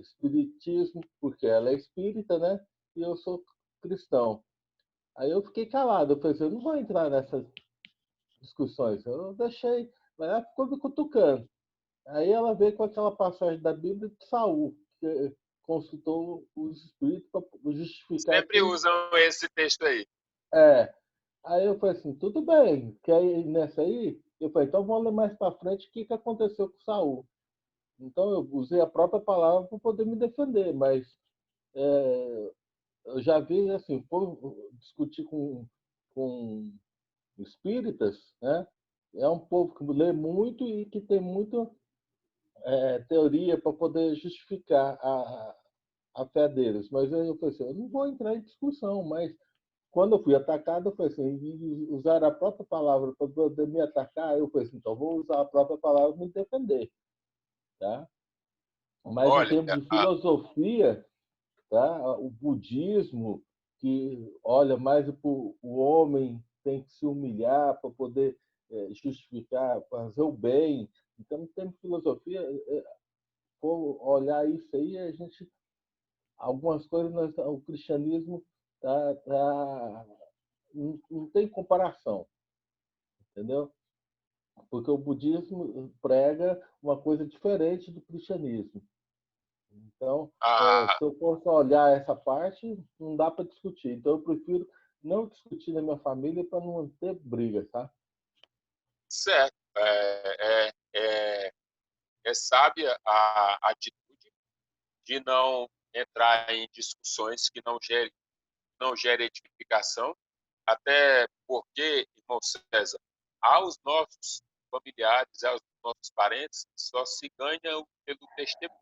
Speaker 6: espiritismo, porque ela é espírita, né? E eu sou cristão. Aí eu fiquei calado, eu falei assim, eu não vou entrar nessas discussões. Eu deixei, mas ela ficou me cutucando. Aí ela veio com aquela passagem da Bíblia de Saul, que consultou os espíritos para justificar
Speaker 1: Sempre
Speaker 6: que...
Speaker 1: usam esse texto aí.
Speaker 6: É. Aí eu falei assim, tudo bem, quer ir nessa aí? Eu falei, então vamos ler mais para frente o que aconteceu com Saul. Então eu usei a própria palavra para poder me defender, mas eu já vi assim, discutir com espíritas, né? É um povo que lê muito e que tem muita teoria para poder justificar a fé deles. Mas eu falei assim, eu não vou entrar em discussão, mas quando eu fui atacado, eu falei assim, usar a própria palavra para poder me atacar, eu falei assim, então vou usar a própria palavra para me defender, tá? Mas em
Speaker 1: Olha,
Speaker 6: termos de filosofia, tá? O budismo, que olha mais para o homem, tem que se humilhar para poder justificar, fazer o bem. Então, em termos de filosofia, for olhar isso aí, a gente, algumas coisas, o cristianismo não tem comparação, entendeu? Porque o budismo prega uma coisa diferente do cristianismo. Então,
Speaker 1: a,
Speaker 6: se eu fosse olhar essa parte, não dá para discutir. Então, eu prefiro não discutir na minha família para não ter briga, tá?
Speaker 1: certo. É sábia a atitude de não entrar em discussões que não gerem edificação, até porque, irmão César, aos nossos familiares, aos nossos parentes, só se ganha pelo testemunho,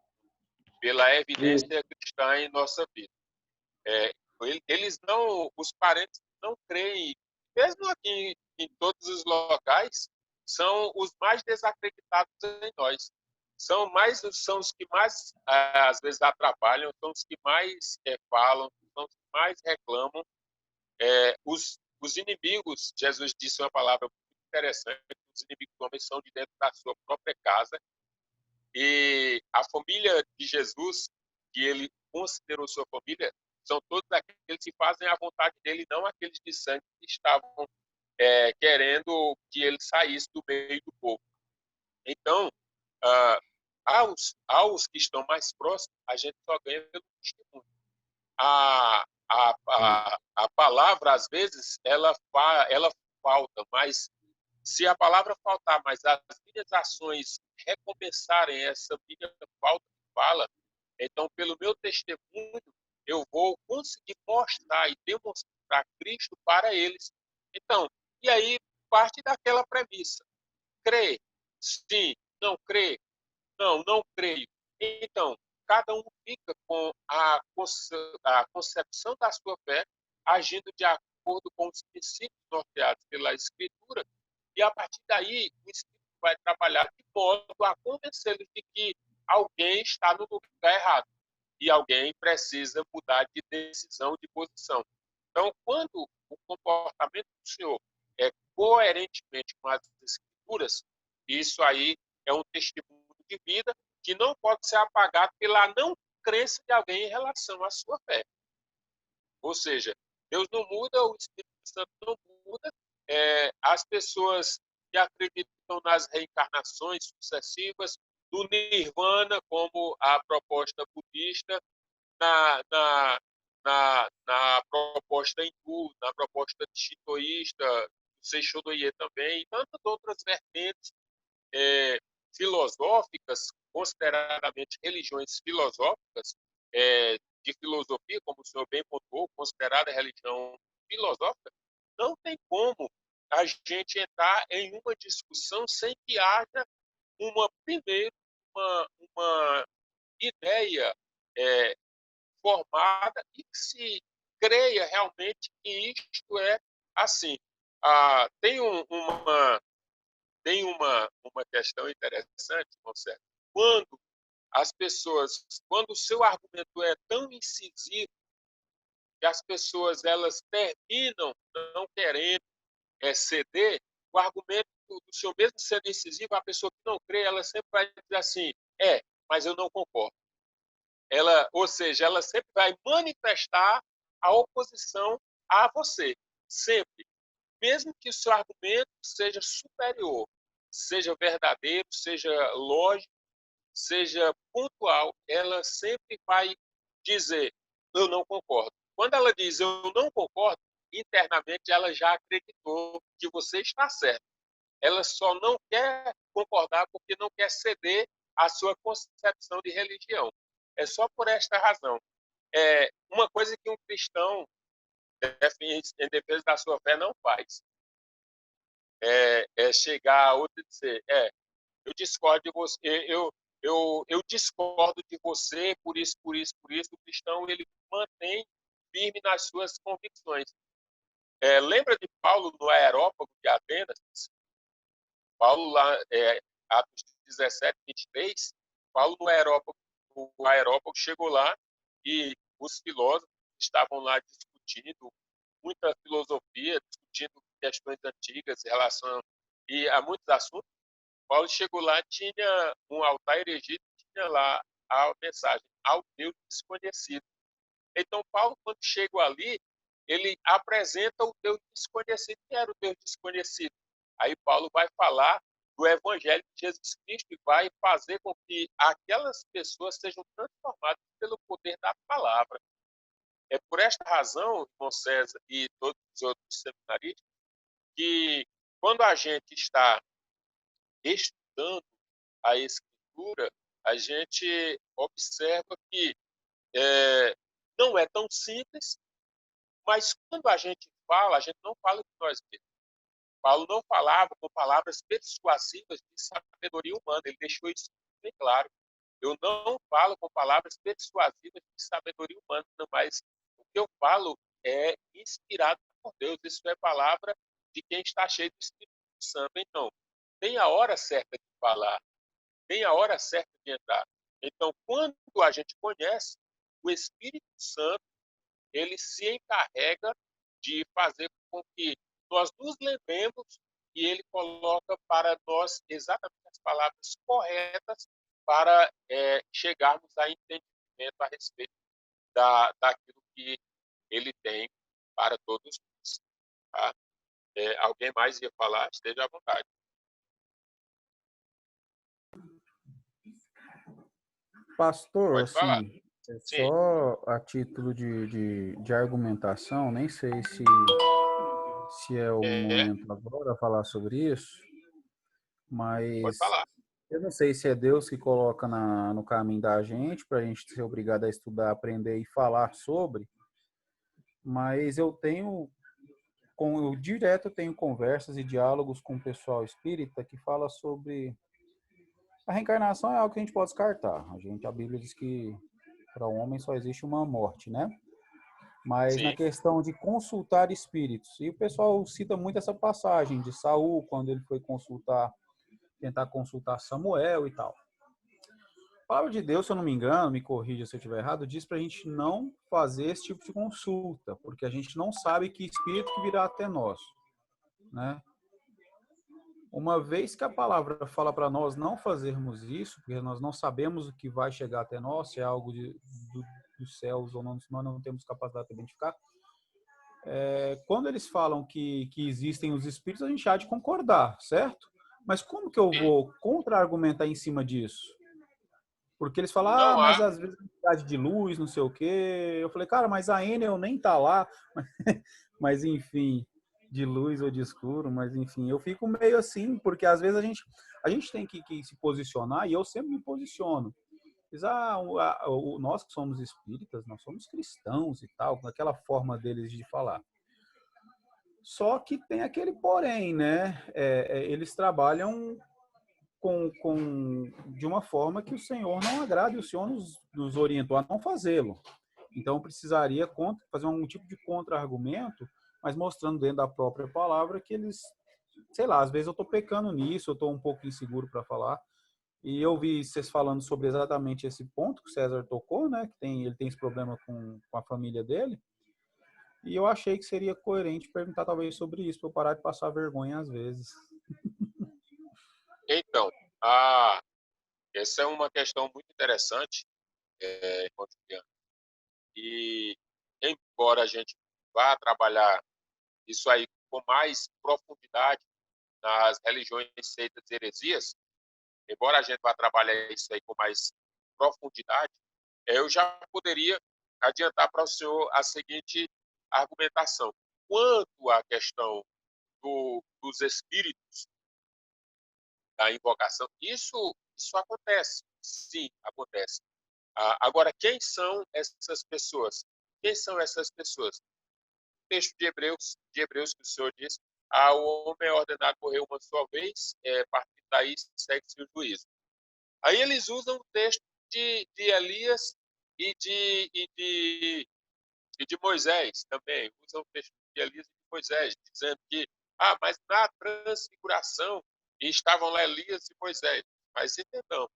Speaker 1: pela
Speaker 6: Isso.
Speaker 1: evidência cristã em nossa vida. É, eles não, os parentes não creem, mesmo aqui em todos os locais, são os mais desacreditados em nós. São os que mais, às vezes, atrapalham, são os que mais falam, são os que mais reclamam. Os inimigos, Jesus disse uma palavra muito interessante, os inimigos do homem são de dentro da sua própria casa. E a família de Jesus, que ele considerou sua família, são todos aqueles que fazem a vontade dele, não aqueles de sangue que estavam querendo que ele saísse do meio do povo. Então, ah, aos que estão mais próximos, a gente só ganha pelo testemunho. A palavra, às vezes, ela falta, mas se a palavra faltar, mas as minhas ações recompensarem essa minha falta de fala, então, pelo meu testemunho, eu vou conseguir mostrar e demonstrar Cristo para eles. Então, e aí parte daquela premissa. Crê? Sim. Não crê? Não, não creio. Então, cada um fica com a concepção da sua fé, agindo de acordo com os princípios norteados pela Escritura, e a partir daí o Espírito vai trabalhar de modo a convencê-los de que alguém está no lugar errado e alguém precisa mudar de decisão, de posição. Então, quando o comportamento do senhor é coerentemente com as Escrituras, isso aí é um testemunho de vida que não pode ser apagado pela não crença de alguém em relação à sua fé. Ou seja, Deus não muda, o Espírito Santo não muda, as pessoas que acreditam nas reencarnações sucessivas, do nirvana, como a proposta budista, na proposta hindu, na proposta shintoísta, do Seishodoye também, e tantas outras vertentes filosóficas, consideradamente religiões filosóficas, de filosofia, como o senhor bem pontuou, considerada religião filosófica, não tem como a gente entrar em uma discussão sem que haja primeiro, uma ideia formada e que se creia realmente que isto é assim. Tem uma questão interessante, Marcelo. Quando o seu argumento é tão incisivo que as pessoas elas terminam não querendo ceder, o argumento do senhor mesmo sendo incisivo, a pessoa que não crê, ela sempre vai dizer assim, mas eu não concordo. Ou seja, ela sempre vai manifestar a oposição a você. sempre, mesmo que o seu argumento seja superior, seja verdadeiro, seja lógico, seja pontual, ela sempre vai dizer, eu não concordo. Quando ela diz, eu não concordo, internamente ela já acreditou que você está certo. Ela só não quer concordar porque não quer ceder à sua concepção de religião. É só por esta razão. É uma coisa que um cristão em defesa da sua fé não faz. É chegar a outro e dizer, eu discordo de você, eu discordo de você por isso, por isso, por isso. O cristão, ele mantém firme nas suas convicções. Lembra de Paulo no Areópago de Atenas? Paulo lá, Atos 17, 23, Paulo no Areópago chegou lá e os filósofos estavam lá discutindo muita filosofia, discutindo questões antigas em relação a muitos assuntos. Paulo chegou lá, tinha um altar erigido, tinha lá a mensagem, ao Deus desconhecido. Então, Paulo, quando chegou ali, ele apresenta o Deus desconhecido. Quem era o Deus desconhecido? Aí Paulo vai falar do Evangelho de Jesus Cristo e vai fazer com que aquelas pessoas sejam transformadas pelo poder da palavra. É por esta razão, irmão César e todos os outros seminaristas, que quando a gente está estudando a Escritura, a gente observa que não é tão simples, mas quando a gente não fala de nós mesmos. Paulo não falava com palavras persuasivas de sabedoria humana, ele deixou isso bem claro. Eu não falo com palavras persuasivas de sabedoria humana, mas o que eu falo é inspirado por Deus. Isso é palavra de quem está cheio do Espírito Santo. Então, tem a hora certa de falar, tem a hora certa de entrar. Então, quando a gente conhece, o Espírito Santo, ele se encarrega de fazer com que nós nos lembremos e ele coloca para nós exatamente as palavras corretas para chegarmos a entendimento a respeito daquilo que ele tem para todos nós. Tá? Alguém mais ia falar? Esteja à vontade.
Speaker 7: Pastor, assim, só a título de argumentação, nem sei se é o momento agora falar sobre isso, mas eu não sei se é Deus que coloca no caminho da gente, para a gente ser obrigado a estudar, aprender e falar sobre, mas eu tenho conversas e diálogos com o pessoal espírita que fala sobre a reencarnação. É algo que a gente pode descartar. A Bíblia diz que para o homem só existe uma morte, né? Mas na questão de consultar espíritos, e o pessoal cita muito essa passagem de Saul, quando ele foi tentar consultar Samuel e tal. A palavra de Deus, se eu não me engano, me corrija se eu estiver errado, diz para a gente não fazer esse tipo de consulta, porque a gente não sabe que espírito que virá até nós, né? Uma vez que a palavra fala para nós não fazermos isso, porque nós não sabemos o que vai chegar até nós, se é algo dos céus ou não, nós não temos capacidade de identificar. Quando eles falam que existem os espíritos, a gente há de concordar, certo? Mas como que eu vou contra-argumentar em cima disso? Porque eles falam, mas às vezes a unidade de luz, não sei o quê. Eu falei, cara, mas a Enel nem tá lá. Mas enfim, de luz ou de escuro, mas enfim, eu fico meio assim, porque às vezes a gente tem que se posicionar, e eu sempre me posiciono. Diz, nós que somos espíritas, nós somos cristãos e tal, aquela forma deles de falar. Só que tem aquele porém, né? Eles trabalham de uma forma que o Senhor não agrada, e o Senhor nos orientou a não fazê-lo. Então, precisaria fazer um tipo de contra-argumento, mas mostrando dentro da própria palavra que eles, sei lá, às vezes eu estou pecando nisso, eu estou um pouco inseguro para falar. E eu vi vocês falando sobre exatamente esse ponto que o César tocou, né? Que ele tem esse problema com a família dele. E eu achei que seria coerente perguntar talvez sobre isso, para eu parar de passar vergonha às vezes.
Speaker 1: Então, essa é uma questão muito interessante, irmão Juliano. E, embora a gente vá trabalhar isso aí com mais profundidade nas religiões, seitas e heresias, embora a gente vá trabalhar isso aí com mais profundidade, eu já poderia adiantar para o senhor a seguinte argumentação. Quanto à questão dos espíritos da invocação, isso acontece, sim, acontece. Agora, quem são essas pessoas? Quem são essas pessoas? O texto de Hebreus que o senhor diz, o homem é ordenado morrer uma só vez, partindo daí segue-se o juízo. Aí eles usam o texto de Elias e de Moisés também, usam o texto de Elias e de Moisés, dizendo que, mas na transfiguração estavam lá Elias e Moisés. Mas entendamos.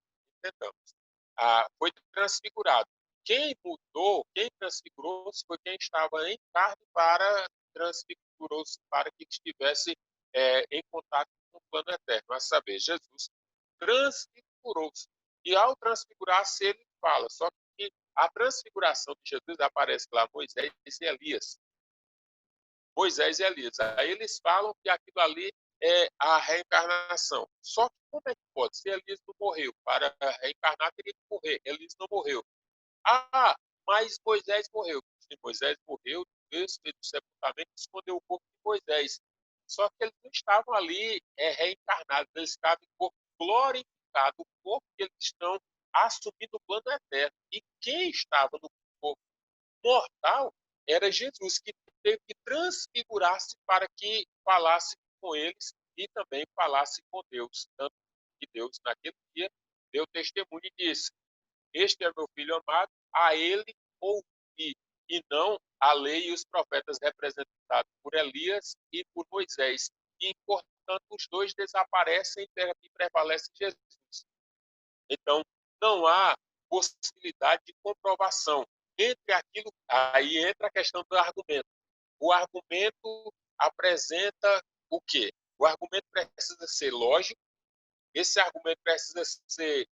Speaker 1: Foi transfigurado. Quem mudou, quem transfigurou-se foi quem estava em carne transfigurou-se para que estivesse em contato com o plano eterno, a saber, Jesus transfigurou-se. E ao transfigurar-se, ele fala, só que a transfiguração de Jesus aparece lá Moisés e Elias. Moisés e Elias. Aí eles falam que aquilo ali é a reencarnação. Só que como é que pode? Se Elias não morreu, para reencarnar teria que morrer. Elias não morreu. Mas Moisés morreu. Se Moisés morreu, Deus fez o sepultamento e escondeu o corpo de Moisés. Só que eles não estavam ali reencarnados, eles estavam em corpo glorificado, o corpo que eles estão assumindo o plano eterno. E quem estava no corpo mortal era Jesus, que teve que transfigurar-se para que falasse com eles e também falasse com Deus. Tanto que Deus, naquele dia, deu testemunho e disse: este é meu filho amado, a ele ouvi, e não a lei e os profetas representados por Elias e por Moisés. E, portanto, os dois desaparecem e prevalece Jesus. Então, não há possibilidade de comprovação entre aquilo. Aí entra a questão do argumento. O argumento apresenta o quê? O argumento precisa ser lógico, esse argumento precisa ser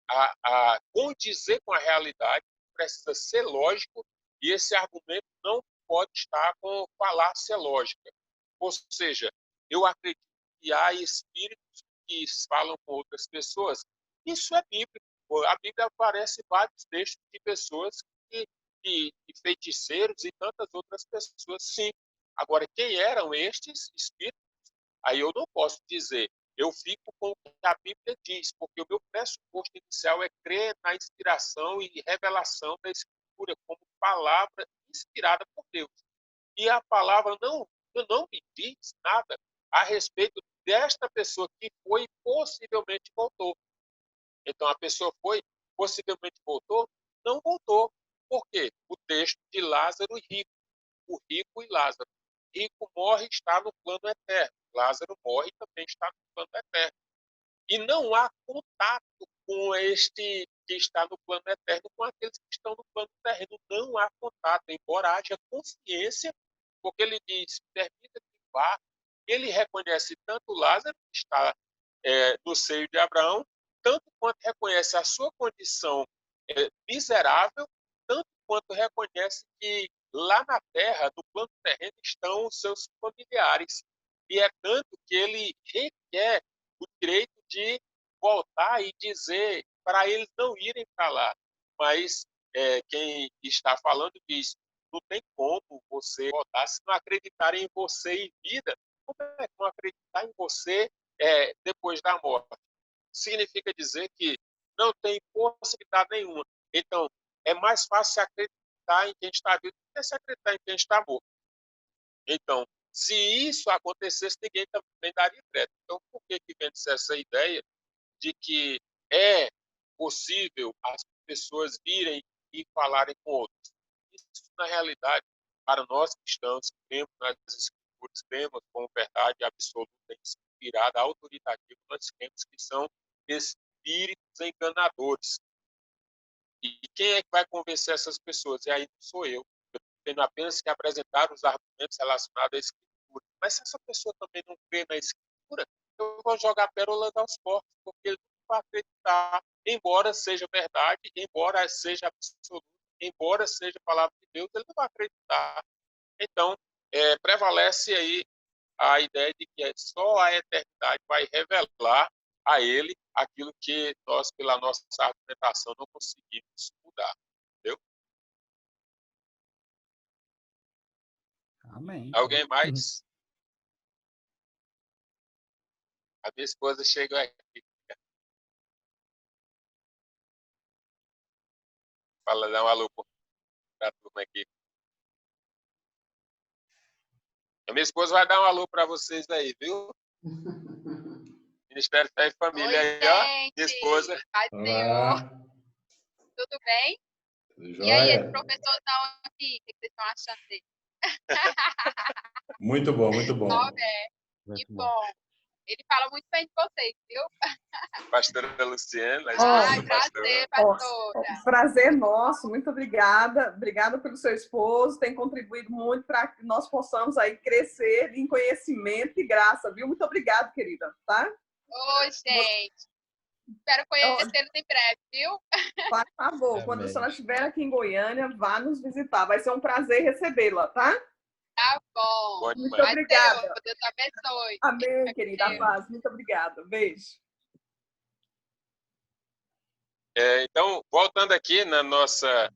Speaker 1: condizer com a realidade, precisa ser lógico, e esse argumento não pode estar com falácia lógica. Ou seja, eu acredito que há espíritos que falam com outras pessoas. Isso é bíblico. A Bíblia aparece vários textos de pessoas de feiticeiros e tantas outras pessoas, sim. Agora, quem eram estes espíritos? Aí eu não posso dizer. Eu fico com o que a Bíblia diz, porque o meu pressuposto inicial é crer na inspiração e revelação da Escritura como palavra inspirada por Deus. E a palavra não me diz nada a respeito desta pessoa que foi e possivelmente voltou. Então, a pessoa foi, possivelmente voltou? Não voltou. Por quê? O texto de Lázaro e rico. O rico e Lázaro. Rico morre e está no plano eterno. Lázaro morre e também está no plano eterno. E não há contato com este que está no plano eterno com aqueles que estão no plano terreno. Não há contato, embora haja consciência, porque ele diz, permita que vá. Ele reconhece tanto Lázaro, que está no seio de Abraão, tanto quanto reconhece a sua condição miserável, tanto quanto reconhece que lá na terra, no plano terreno, estão os seus familiares. E é tanto que ele requer o direito de voltar e dizer para eles não irem para lá. Mas quem está falando diz, não tem como você voltar se não acreditarem em você em vida. Como é que não acreditar em você depois da morte? Significa dizer que não tem possibilidade nenhuma. Então, é mais fácil acreditar em quem está vivo do que se acreditar em quem está morto. Então, se isso acontecesse, ninguém também daria crédito. Então, por que vende-se essa ideia de que é possível as pessoas virem e falarem com outros? Isso, na realidade, para nós cristãos, que cremos nas Escrituras, cremos com verdade absoluta, inspirada, autoritativa, nós cremos que são espíritos enganadores. E quem é que vai convencer essas pessoas? E aí não sou eu. Eu tenho apenas que apresentar os argumentos relacionados à Escritura. Mas se essa pessoa também não crê na Escritura, eu vou jogar pérolas aos porcos, porque ele não vai acreditar, embora seja verdade, embora seja absoluto, embora seja a palavra de Deus, ele não vai acreditar. Então, prevalece aí a ideia de que só a eternidade vai revelar a ele aquilo que nós, pela nossa argumentação, não conseguimos mudar. Entendeu?
Speaker 7: Amém.
Speaker 1: Alguém mais? A minha esposa chegou aqui. Fala, dá um alô para a turma aqui. A minha esposa vai dar um alô para vocês aí, viu? Ministério Fé e Família.
Speaker 8: Oi,
Speaker 1: aí, ó.
Speaker 8: gente.
Speaker 1: Minha esposa.
Speaker 8: Paz do Senhor. Tudo bem?
Speaker 2: Tudo
Speaker 8: E aí, esse
Speaker 2: jóia?
Speaker 8: professorzão aqui, o que vocês estão achando dele?
Speaker 2: Muito bom, muito bom.
Speaker 8: Ó, que bom. Ele fala muito bem de vocês, viu?
Speaker 1: Pastora Luciana, a
Speaker 8: Ai,
Speaker 1: esposa do pastor.
Speaker 8: prazer, pastora.
Speaker 3: Prazer nosso, muito obrigada. Obrigada pelo seu esposo, tem contribuído muito para que nós possamos aí crescer em conhecimento e graça, viu? Muito obrigada, querida, tá?
Speaker 8: Oi, gente. Espero conhecê-los em breve, viu?
Speaker 3: Por favor, quando a senhora estiver aqui em Goiânia, vá nos visitar. Vai ser um prazer recebê-la, tá?
Speaker 8: Tá bom.
Speaker 1: Bom
Speaker 3: Muito
Speaker 1: demais.
Speaker 3: obrigada.
Speaker 8: Deus abençoe.
Speaker 3: Amém, querida. A
Speaker 8: Deus.
Speaker 3: paz. Muito obrigada. Beijo.
Speaker 1: Então, voltando aqui na nossa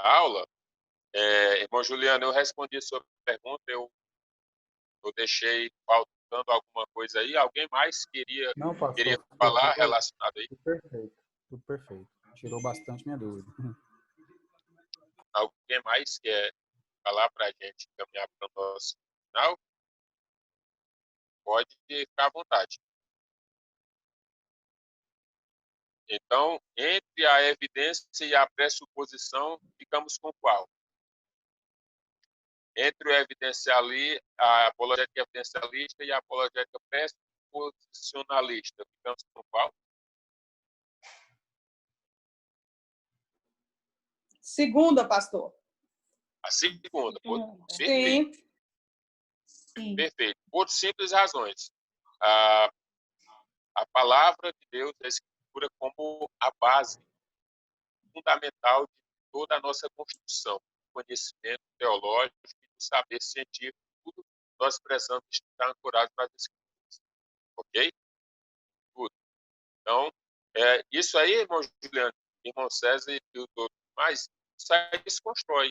Speaker 1: aula, irmão Juliano, eu respondi a sua pergunta, eu deixei faltando alguma coisa aí. Alguém mais queria
Speaker 7: Não, pastor,
Speaker 1: falar relacionado aí?
Speaker 7: tudo perfeito. Tudo perfeito. Tirou bastante minha dúvida.
Speaker 1: Alguém mais quer falar para a gente caminhar para o nosso final? Pode ficar à vontade. Então, entre a evidência e a pressuposição, ficamos com qual? Entre a apologética evidencialista e a apologética pressuposicionalista, ficamos com qual?
Speaker 3: Segunda, pastor.
Speaker 1: A segunda.
Speaker 3: Sim.
Speaker 1: Perfeito.
Speaker 5: Sim.
Speaker 1: Perfeito. Por simples razões. A palavra de Deus, a Escritura, como a base fundamental de toda a nossa construção, conhecimento teológico e do saber científico, tudo nós precisamos estar ancorados nas Escrituras. Ok? Tudo. Então, isso aí, irmão Juliano, irmão César e os outros mais, isso aí se constrói.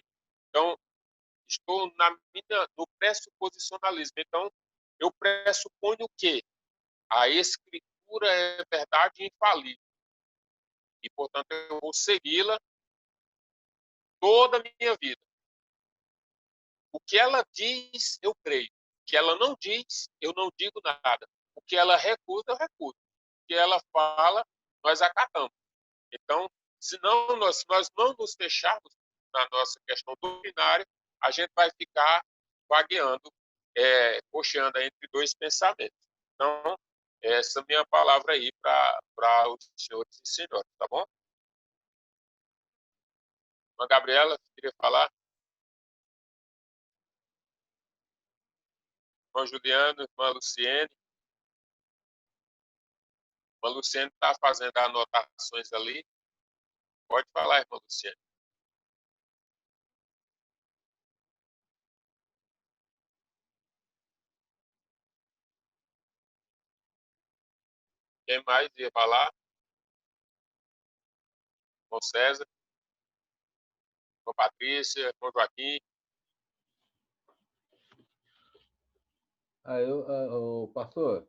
Speaker 1: Então, estou no pressuposicionalismo. Então, eu pressuponho que a Escritura é verdade infalível. E, portanto, eu vou segui-la toda a minha vida. O que ela diz, eu creio. O que ela não diz, eu não digo nada. O que ela recusa, eu recuso. O que ela fala, nós acatamos. Então, se nós não nos fecharmos na nossa questão doutrinária, a gente vai ficar vagueando, cocheando entre dois pensamentos. Então, essa é a minha palavra aí para os senhores e senhoras, tá bom? Irmã Gabriela, queria falar? Irmão Juliano, irmã Luciene. Irmã Luciene está fazendo anotações ali. Pode falar, irmã Luciene. Quem mais ia falar? Irmão César, irmã Patrícia, irmão Joaquim.
Speaker 6: Pastor,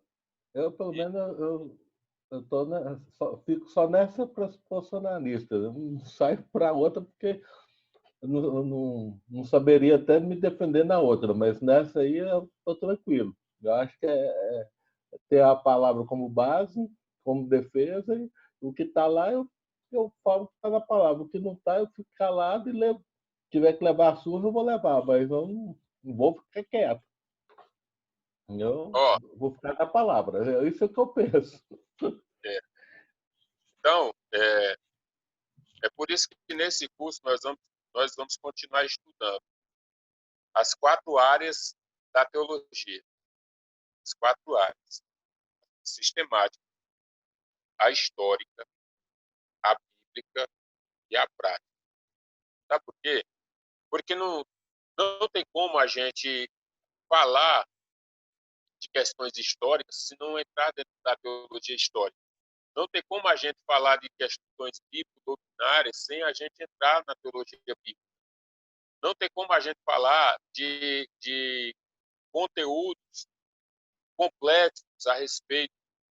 Speaker 6: eu pelo menos fico só nessa pressuposicionalista. Eu não saio para outra porque eu não saberia até me defender na outra, mas nessa aí eu estou tranquilo. Eu acho que é ter a palavra como base, como defesa, e o que está lá eu falo o que está na palavra. O que não está, eu fico calado e levo. Se tiver que levar a surra, eu vou levar, mas eu não vou ficar quieto. Eu vou ficar na palavra. É isso que eu penso.
Speaker 1: Então, é por isso que nesse curso nós vamos continuar estudando as 4 áreas da teologia. As 4 áreas. A sistemática, a histórica, a bíblica e a prática. Sabe por quê? Porque Não tem como a gente falar de questões históricas se não entrar dentro da teologia histórica. Não tem como a gente falar de questões bíblico-doutrinárias sem a gente entrar na teologia bíblica. Não tem como a gente falar de conteúdos complexos a respeito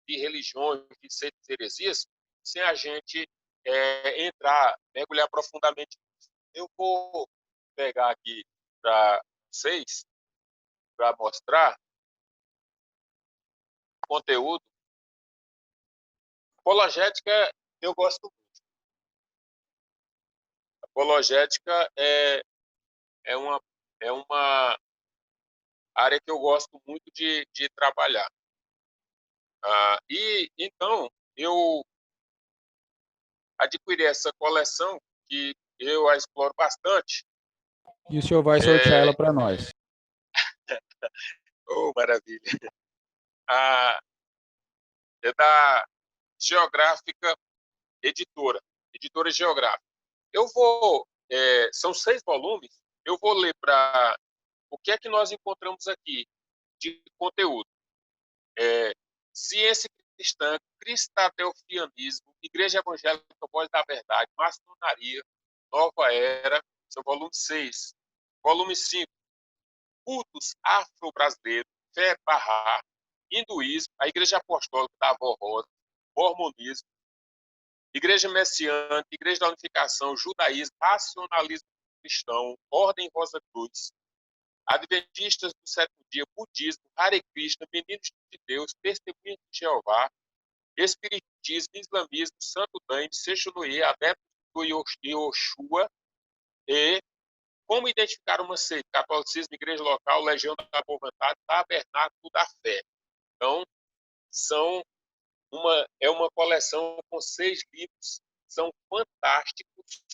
Speaker 1: de religiões, de seitas e heresias, sem a gente entrar, mergulhar profundamente. Eu vou pegar aqui para vocês, para mostrar conteúdo. Apologética, eu gosto muito. Apologética é uma área que eu gosto muito de trabalhar. E então eu adquiri essa coleção que eu a exploro bastante.
Speaker 7: E o senhor vai sortear ela para nós.
Speaker 1: Oh, maravilha. É da Geográfica Editora Geográfica. Eu vou, são 6 volumes, eu vou ler para o que é que nós encontramos aqui de conteúdo. Ciência cristã, cristadelfianismo, Igreja Evangélica Voz da Verdade, maçonaria, Nova Era, seu volume 6. Volume 5, cultos afro-brasileiros, fé Bahá, hinduísmo, a Igreja Apostólica da Avó Rosa, mormonismo, Igreja Messiânica, Igreja da Unificação, judaísmo, racionalismo cristão, Ordem Rosa Cruz, Adventistas do Sétimo Dia, budismo, Hare Krishna, Meninos de Deus, Testemunhas de Jeová, Espiritismo, Islamismo, Santo Daime, Sechunoye, Adeptos do Yoshua e como identificar uma seita, catolicismo, igreja local, legião da boa vontade, tabernáculo da fé. Então, é uma coleção com 6 livros, são fantásticos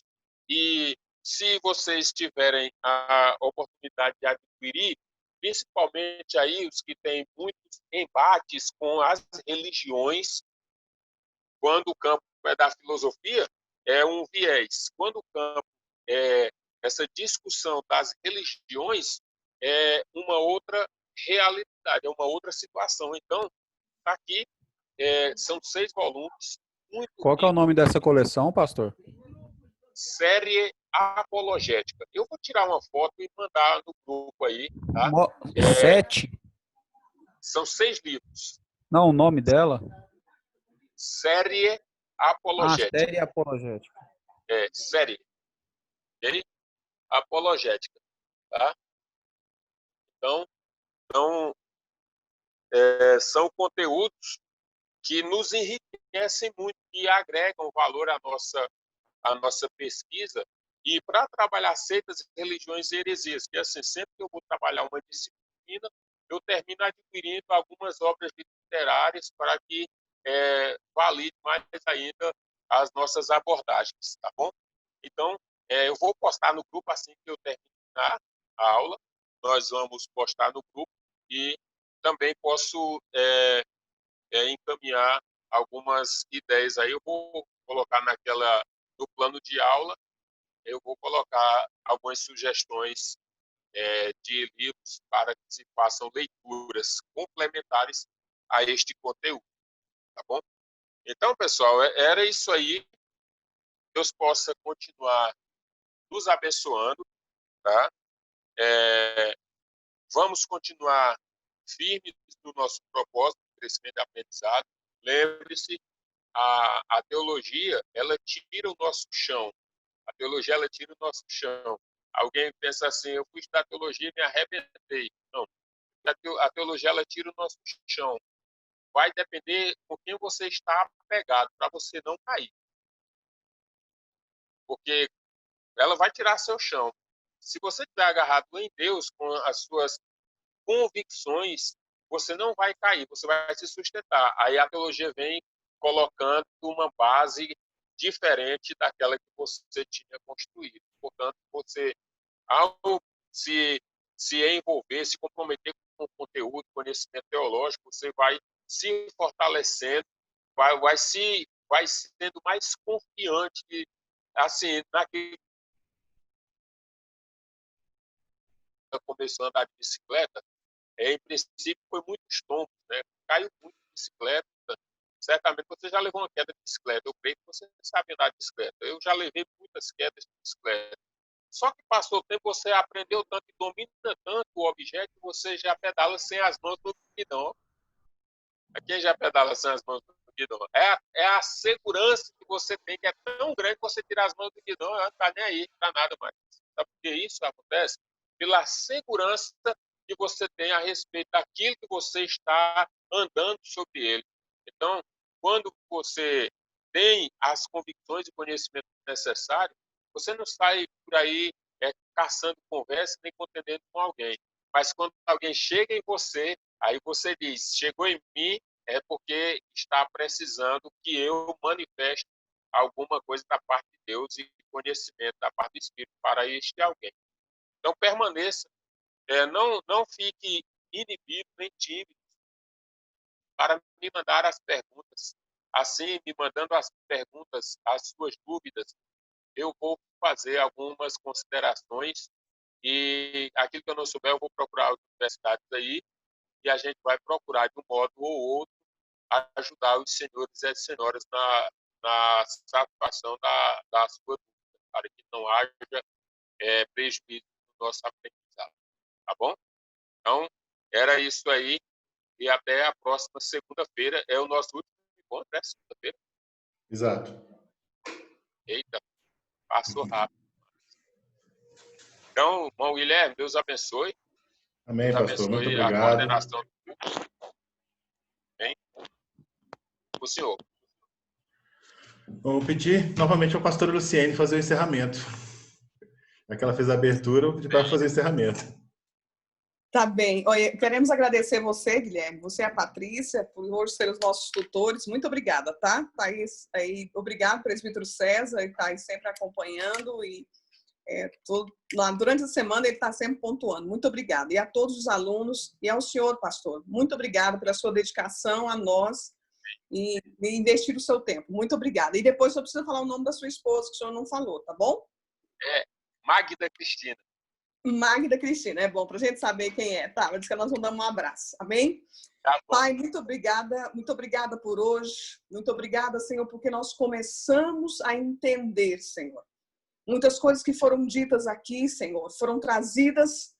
Speaker 1: e se vocês tiverem a oportunidade de adquirir, principalmente aí os que têm muitos embates com as religiões, quando o campo é da filosofia, é um viés. Quando o campo é essa discussão das religiões, é uma outra realidade, é uma outra situação. Então, aqui são 6 volumes.
Speaker 7: Qual que é o nome dessa coleção, pastor?
Speaker 1: Série Apologética. Eu vou tirar uma foto e mandar no grupo aí. Tá?
Speaker 7: 7?
Speaker 1: São 6 livros.
Speaker 7: Não, o nome dela?
Speaker 1: Série Apologética.
Speaker 7: Série Apologética.
Speaker 1: Série Apologética. Tá? Então são conteúdos que nos enriquecem muito e agregam valor à nossa pesquisa. E para trabalhar seitas, religiões e heresias, que assim, sempre que eu vou trabalhar uma disciplina, eu termino adquirindo algumas obras literárias para que valide mais ainda as nossas abordagens, tá bom? Então, eu vou postar no grupo assim que eu terminar a aula, nós vamos postar no grupo e também posso encaminhar algumas ideias aí. Eu vou colocar no plano de aula, eu vou colocar algumas sugestões de livros para que se façam leituras complementares a este conteúdo, tá bom? Então, pessoal, era isso aí. Deus possa continuar nos abençoando, tá? Vamos continuar firmes no nosso propósito de crescimento e aprendizado. Lembre-se, a teologia, ela tira o nosso chão. A teologia, ela tira o nosso chão. Alguém pensa assim, eu fui estudar teologia e me arrebentei. Não. A teologia, ela tira o nosso chão. Vai depender com quem você está apegado, para você não cair. Porque ela vai tirar seu chão. Se você estiver agarrado em Deus, com as suas convicções, você não vai cair, você vai se sustentar. Aí a teologia vem colocando uma base diferente daquela que você tinha construído. Portanto, você, ao se envolver, se comprometer com o conteúdo, conhecimento teológico, você vai se fortalecendo, vai sendo mais confiante assim, naquilo começou a andar de bicicleta, em princípio foi muitos tombos, né? Caiu muito de bicicleta. Certamente você já levou uma queda de bicicleta. Eu creio que você sabe andar de bicicleta. Eu já levei muitas quedas de bicicleta. Só que passou o tempo, você aprendeu tanto e domina tanto o objeto que você já pedala sem as mãos no guidão. Quem já pedala sem as mãos no guidão? É a segurança que você tem, que é tão grande que você tira as mãos do guidão e não está nem aí para nada mais. Sabe por que isso acontece? Pela segurança que você tem a respeito daquilo que você está andando sobre ele. Então, quando você tem as convicções e conhecimento necessário, você não sai por aí caçando conversa nem contendendo com alguém. Mas quando alguém chega em você, aí você diz, chegou em mim é porque está precisando que eu manifeste alguma coisa da parte de Deus e conhecimento da parte do Espírito para este alguém. Então, permaneça, não fique inibido nem tímido para me mandar as perguntas. Assim, me mandando as perguntas, as suas dúvidas, eu vou fazer algumas considerações e aquilo que eu não souber, eu vou procurar as universidades aí e a gente vai procurar, de um modo ou outro, ajudar os senhores e as senhoras na satisfação da sua dúvida, para que não haja prejuízo no nosso aprendizado. Tá bom? Então, era isso aí. E até a próxima segunda-feira. É o nosso último encontro, né? Segunda-feira.
Speaker 2: Exato.
Speaker 1: Eita, passou rápido. Então, irmão Guilherme, Deus abençoe.
Speaker 2: Amém,
Speaker 1: Deus
Speaker 2: pastor. Muito
Speaker 1: abençoe a
Speaker 2: obrigado.
Speaker 1: coordenação do culto. Bem, o senhor.
Speaker 2: Vamos pedir novamente ao pastor Luciene fazer o encerramento. Já que ela fez a abertura, eu pedi para ela fazer o encerramento.
Speaker 3: Tá bem. Olha, queremos agradecer você, Guilherme, você e a Patrícia, por hoje ser os nossos tutores. Muito obrigada, tá? Thaís, aí, obrigado, presbítero César, ele está aí sempre acompanhando e lá, durante a semana ele está sempre pontuando. Muito obrigada. E a todos os alunos e ao senhor, pastor. Muito obrigado pela sua dedicação a nós e investir o seu tempo. Muito obrigada. E depois só precisa falar o nome da sua esposa, que o senhor não falou, tá bom?
Speaker 1: Magda Cristina.
Speaker 3: Magda Cristina, é bom para a gente saber quem é. Tá, mas que nós vamos dar um abraço. Amém?
Speaker 1: Tá bom.
Speaker 3: Pai, muito obrigada por hoje. Muito obrigada, Senhor, porque nós começamos a entender, Senhor. Muitas coisas que foram ditas aqui, Senhor, foram trazidas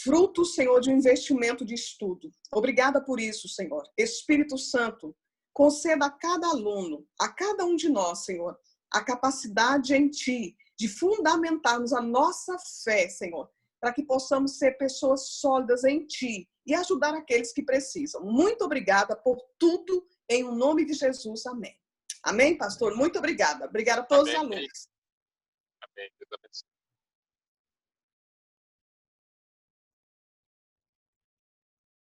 Speaker 3: frutos, Senhor, de um investimento de estudo. Obrigada por isso, Senhor. Espírito Santo, conceda a cada aluno, a cada um de nós, Senhor, a capacidade em Ti de fundamentarmos a nossa fé, Senhor, para que possamos ser pessoas sólidas em Ti e ajudar aqueles que precisam. Muito obrigada por tudo, em nome de Jesus. Amém. Amém, pastor? Muito obrigada. Obrigada a todos os alunos.
Speaker 1: Amém. Deus abençoe.